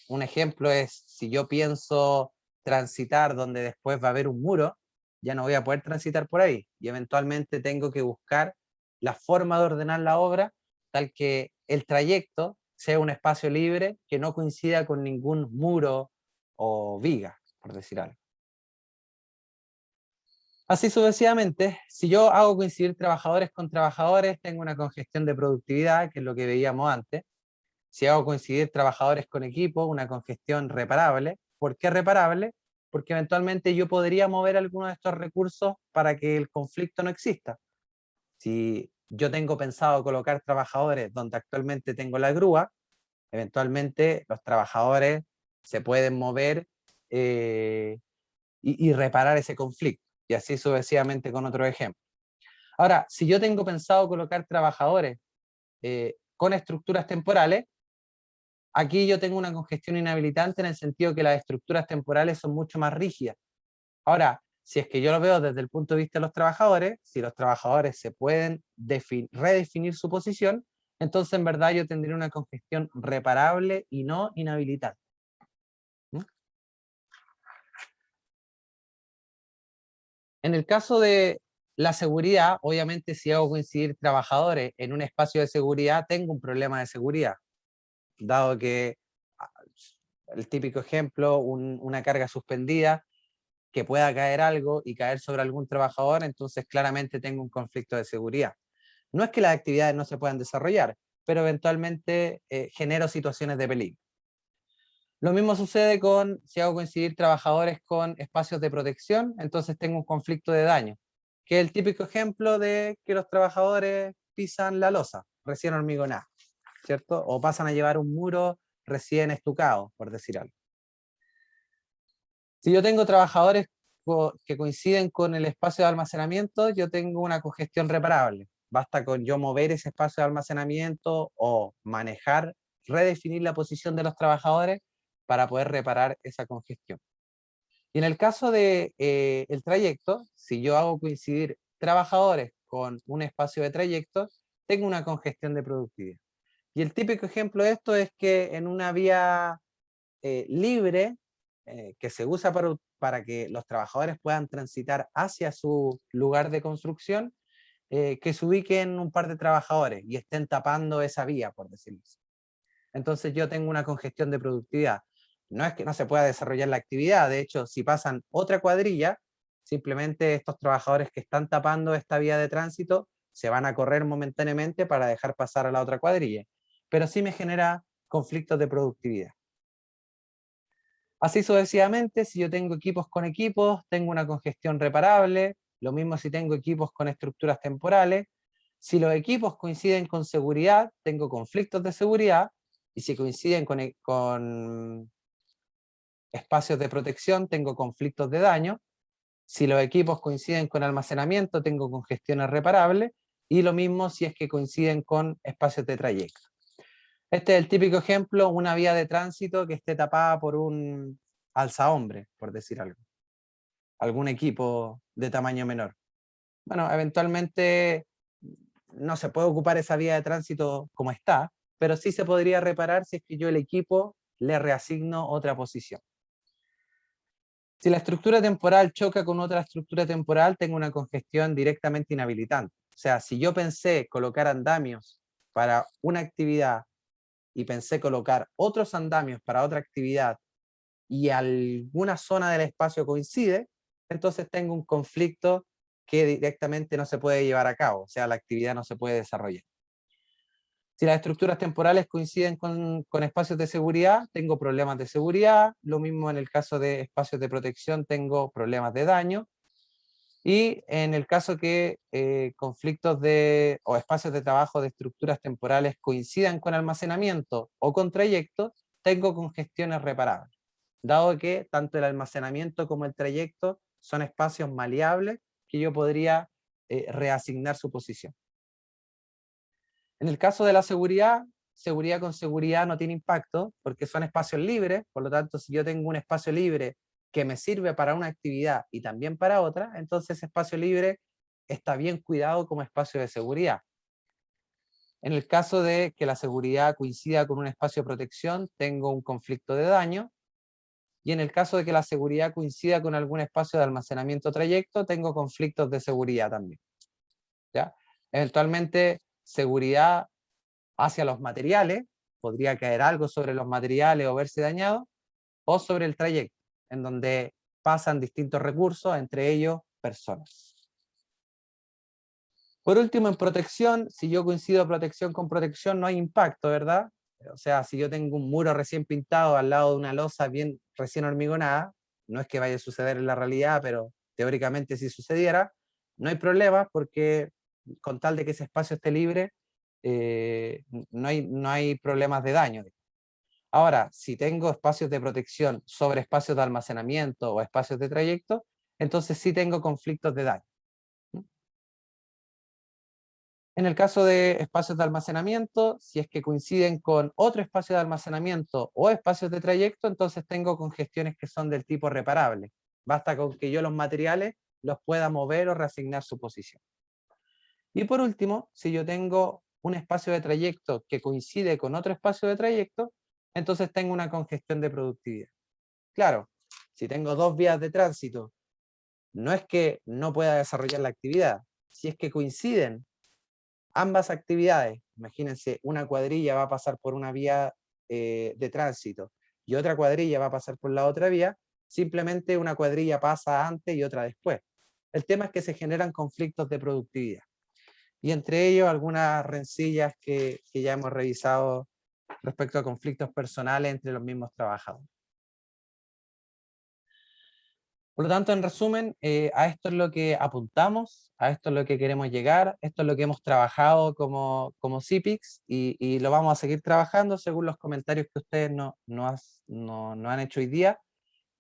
Un ejemplo es, si yo pienso transitar donde después va a haber un muro, ya no voy a poder transitar por ahí, y eventualmente tengo que buscar la forma de ordenar la obra tal que el trayecto sea un espacio libre que no coincida con ningún muro o viga, por decir algo. Así sucesivamente, si yo hago coincidir trabajadores con trabajadores, tengo una congestión de productividad, que es lo que veíamos antes. Si hago coincidir trabajadores con equipo, una congestión reparable. ¿Por qué reparable? Porque eventualmente yo podría mover algunos de estos recursos para que el conflicto no exista. Si yo tengo pensado colocar trabajadores donde actualmente tengo la grúa, eventualmente los trabajadores se pueden mover y reparar ese conflicto. Y así sucesivamente con otro ejemplo. Ahora, si yo tengo pensado colocar trabajadores con estructuras temporales, aquí yo tengo una congestión inhabilitante en el sentido que las estructuras temporales son mucho más rígidas. Ahora, si es que yo lo veo desde el punto de vista de los trabajadores, si los trabajadores se pueden redefinir su posición, entonces en verdad yo tendría una congestión reparable y no inhabilitante. ¿Mm? En el caso de la seguridad, obviamente si hago coincidir trabajadores en un espacio de seguridad, tengo un problema de seguridad, dado que el típico ejemplo, una carga suspendida, que pueda caer algo y caer sobre algún trabajador, entonces claramente tengo un conflicto de seguridad. No es que las actividades no se puedan desarrollar, pero eventualmente genero situaciones de peligro. Lo mismo sucede con, si hago coincidir trabajadores con espacios de protección, entonces tengo un conflicto de daño, que es el típico ejemplo de que los trabajadores pisan la losa, recién hormigonada, ¿cierto? O pasan a llevar un muro recién estucado, por decir algo. Si yo tengo trabajadores que coinciden con el espacio de almacenamiento, yo tengo una congestión reparable. Basta con yo mover ese espacio de almacenamiento o manejar, redefinir la posición de los trabajadores para poder reparar esa congestión. Y en el caso de el trayecto, si yo hago coincidir trabajadores con un espacio de trayecto, tengo una congestión de productividad. Y el típico ejemplo de esto es que en una vía libre, que se usa para que los trabajadores puedan transitar hacia su lugar de construcción, que se ubiquen un par de trabajadores y estén tapando esa vía, por decirlo así. Entonces yo tengo una congestión de productividad. No es que no se pueda desarrollar la actividad, de hecho, si pasan otra cuadrilla, simplemente estos trabajadores que están tapando esta vía de tránsito se van a correr momentáneamente para dejar pasar a la otra cuadrilla, pero sí me genera conflictos de productividad. Así sucesivamente, si yo tengo equipos con equipos, tengo una congestión reparable, lo mismo si tengo equipos con estructuras temporales. Si los equipos coinciden con seguridad, tengo conflictos de seguridad, y si coinciden con espacios de protección, tengo conflictos de daño. Si los equipos coinciden con almacenamiento, tengo congestiones reparables, y lo mismo si es que coinciden con espacios de trayecto. Este es el típico ejemplo, una vía de tránsito que esté tapada por un alzahombre, por decir algo. Algún equipo de tamaño menor. Bueno, eventualmente no se puede ocupar esa vía de tránsito como está, pero sí se podría reparar si es que yo el equipo le reasigno otra posición. Si la estructura temporal choca con otra estructura temporal, tengo una congestión directamente inhabilitante. O sea, si yo pensé colocar andamios para una actividad y pensé colocar otros andamios para otra actividad y alguna zona del espacio coincide, entonces tengo un conflicto que directamente no se puede llevar a cabo, o sea, la actividad no se puede desarrollar. Si las estructuras temporales coinciden con espacios de seguridad, tengo problemas de seguridad, lo mismo en el caso de espacios de protección, tengo problemas de daño, y en el caso que conflictos o espacios de trabajo de estructuras temporales coincidan con almacenamiento o con trayecto, tengo congestiones reparables, dado que tanto el almacenamiento como el trayecto son espacios maleables que yo podría reasignar su posición. En el caso de la seguridad, seguridad con seguridad no tiene impacto, porque son espacios libres, por lo tanto, si yo tengo un espacio libre que me sirve para una actividad y también para otra, entonces ese espacio libre está bien cuidado como espacio de seguridad. En el caso de que la seguridad coincida con un espacio de protección, tengo un conflicto de daño, y en el caso de que la seguridad coincida con algún espacio de almacenamiento o trayecto, tengo conflictos de seguridad también. ¿Ya? Eventualmente, seguridad hacia los materiales, podría caer algo sobre los materiales o verse dañado, o sobre el trayecto, en donde pasan distintos recursos, entre ellos personas. Por último, en protección, si yo coincido protección con protección, no hay impacto, ¿verdad? O sea, si yo tengo un muro recién pintado al lado de una losa bien recién hormigonada, no es que vaya a suceder en la realidad, pero teóricamente si sucediera, no hay problema porque con tal de que ese espacio esté libre, no hay problemas de daño. Ahora, si tengo espacios de protección sobre espacios de almacenamiento o espacios de trayecto, entonces sí tengo conflictos de daño. En el caso de espacios de almacenamiento, si es que coinciden con otro espacio de almacenamiento o espacios de trayecto, entonces tengo congestiones que son del tipo reparable. Basta con que yo los materiales los pueda mover o reasignar su posición. Y por último, si yo tengo un espacio de trayecto que coincide con otro espacio de trayecto, entonces tengo una congestión de productividad. Claro, si tengo dos vías de tránsito, no es que no pueda desarrollar la actividad, si es que coinciden ambas actividades, imagínense, una cuadrilla va a pasar por una vía de tránsito y otra cuadrilla va a pasar por la otra vía, simplemente una cuadrilla pasa antes y otra después. El tema es que se generan conflictos de productividad. Y entre ellos algunas rencillas que ya hemos revisado respecto a conflictos personales entre los mismos trabajadores. Por lo tanto, en resumen, a esto es lo que apuntamos, a esto es lo que queremos llegar, esto es lo que hemos trabajado como CIPIX y lo vamos a seguir trabajando según los comentarios que ustedes no han hecho hoy día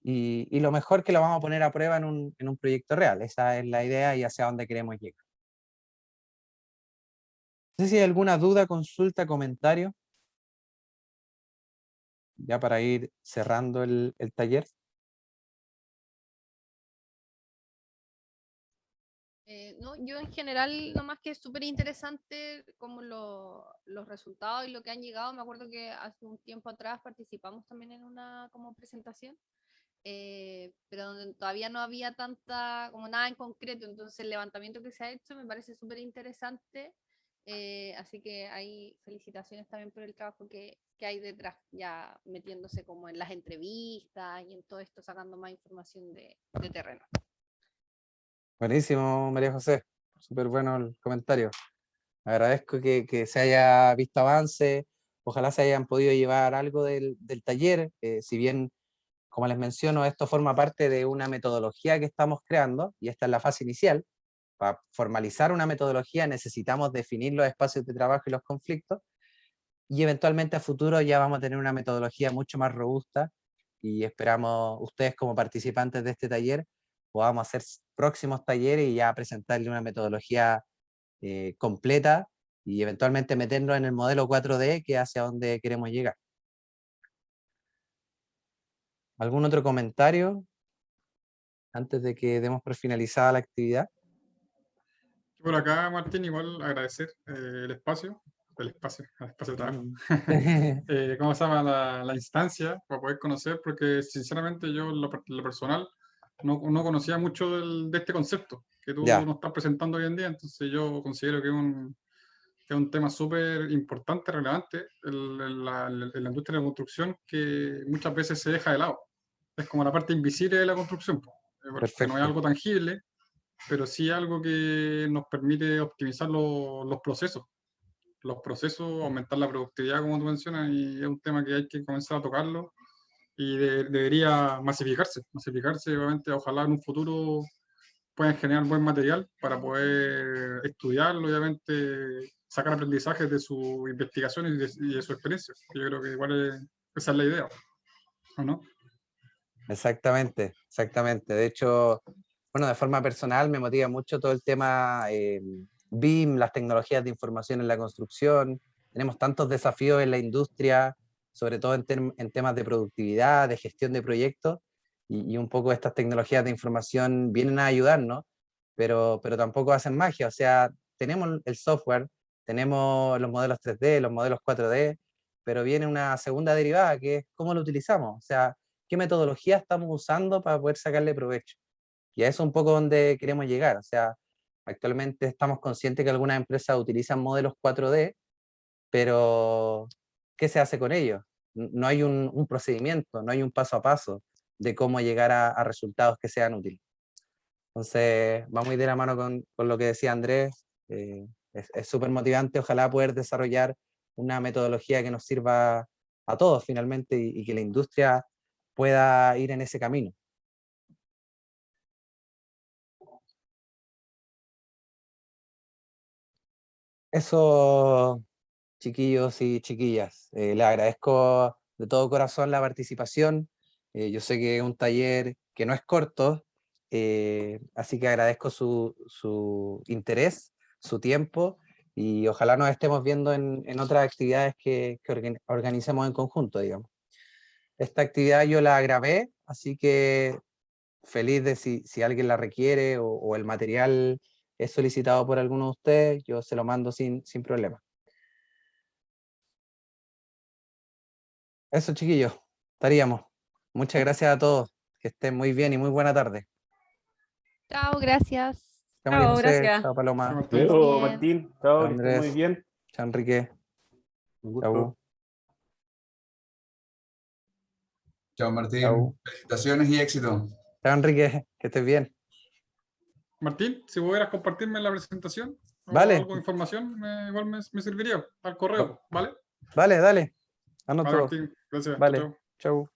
y lo mejor que lo vamos a poner a prueba en un proyecto real. Esa es la idea y hacia dónde queremos llegar. No sé si hay alguna duda, consulta, comentario, ya para ir cerrando el taller. No, yo en general, nomás que es súper interesante como los resultados y lo que han llegado. Me acuerdo que hace un tiempo atrás participamos también en una como presentación, pero donde todavía no había tanta, como nada en concreto. Entonces el levantamiento que se ha hecho me parece súper interesante. Así que hay felicitaciones también por el trabajo que hay detrás, ya metiéndose como en las entrevistas y en todo esto, sacando más información de terreno. Buenísimo, María José. Súper bueno el comentario. Agradezco que se haya visto avance. Ojalá se hayan podido llevar algo del taller. Si bien, como les menciono, esto forma parte de una metodología que estamos creando y esta es la fase inicial. Para formalizar una metodología necesitamos definir los espacios de trabajo y los conflictos y eventualmente a futuro ya vamos a tener una metodología mucho más robusta y esperamos ustedes como participantes de este taller podamos hacer próximos talleres y ya presentarle una metodología completa y eventualmente meternos en el modelo 4D que es hacia donde queremos llegar. ¿Algún otro comentario antes de que demos por finalizada la actividad? Por acá, Martín, igual agradecer el espacio de trabajo. ¿Cómo se llama la instancia para poder conocer? Porque sinceramente yo, lo personal, no conocía mucho de este concepto que tú Ya. nos estás presentando hoy en día, entonces yo considero que es un tema súper importante, relevante en la industria de la construcción que muchas veces se deja de lado. Es como la parte invisible de la construcción, porque Perfecto. no es algo tangible, pero sí algo que nos permite optimizar los procesos. Los procesos, aumentar la productividad, como tú mencionas, y es un tema que hay que comenzar a tocarlo y debería masificarse, obviamente, ojalá en un futuro puedan generar buen material para poder estudiarlo, obviamente sacar aprendizajes de sus investigaciones y de su experiencia. Yo creo que igual esa es la idea, ¿o no? Exactamente, exactamente. De hecho, bueno, de forma personal me motiva mucho todo el tema BIM, las tecnologías de información en la construcción. Tenemos tantos desafíos en la industria, sobre todo en temas de productividad, de gestión de proyectos, y un poco estas tecnologías de información vienen a ayudarnos, pero tampoco hacen magia. O sea, tenemos el software, tenemos los modelos 3D, los modelos 4D, pero viene una segunda derivada que es cómo lo utilizamos. O sea, qué metodología estamos usando para poder sacarle provecho. Y a eso es un poco donde queremos llegar. O sea, actualmente estamos conscientes que algunas empresas utilizan modelos 4D, pero ¿qué se hace con ellos? No hay un procedimiento, no hay un paso a paso de cómo llegar a resultados que sean útiles. Entonces, va muy de la mano con lo que decía Andrés. Es súper motivante, ojalá poder desarrollar una metodología que nos sirva a todos finalmente y que la industria pueda ir en ese camino. Eso, chiquillos y chiquillas, les agradezco de todo corazón la participación. Yo sé que es un taller que no es corto, así que agradezco su interés, su tiempo y ojalá nos estemos viendo en otras actividades que organicemos en conjunto, digamos. Esta actividad yo la grabé, así que feliz de si alguien la requiere o el material es solicitado por alguno de ustedes, yo se lo mando sin problema. Eso, chiquillos, estaríamos. Muchas gracias a todos. Que estén muy bien y muy buena tarde. Chao, gracias. Chao, María Chao, José. gracias. Chao, Paloma. Chao, Hasta luego, Bien. Martín. Chao, que estés muy Andrés. bien. Chao, Enrique. Un gusto. Chao. Chao, Martín. Chao. Felicitaciones y éxito. Chao, Enrique. Que estés bien. Martín, si pudieras compartirme la presentación o Vale. algo de información, igual me serviría al correo, ¿vale? Vale, dale. Vale, Anoto. Martín, gracias. Vale, Chao. chau.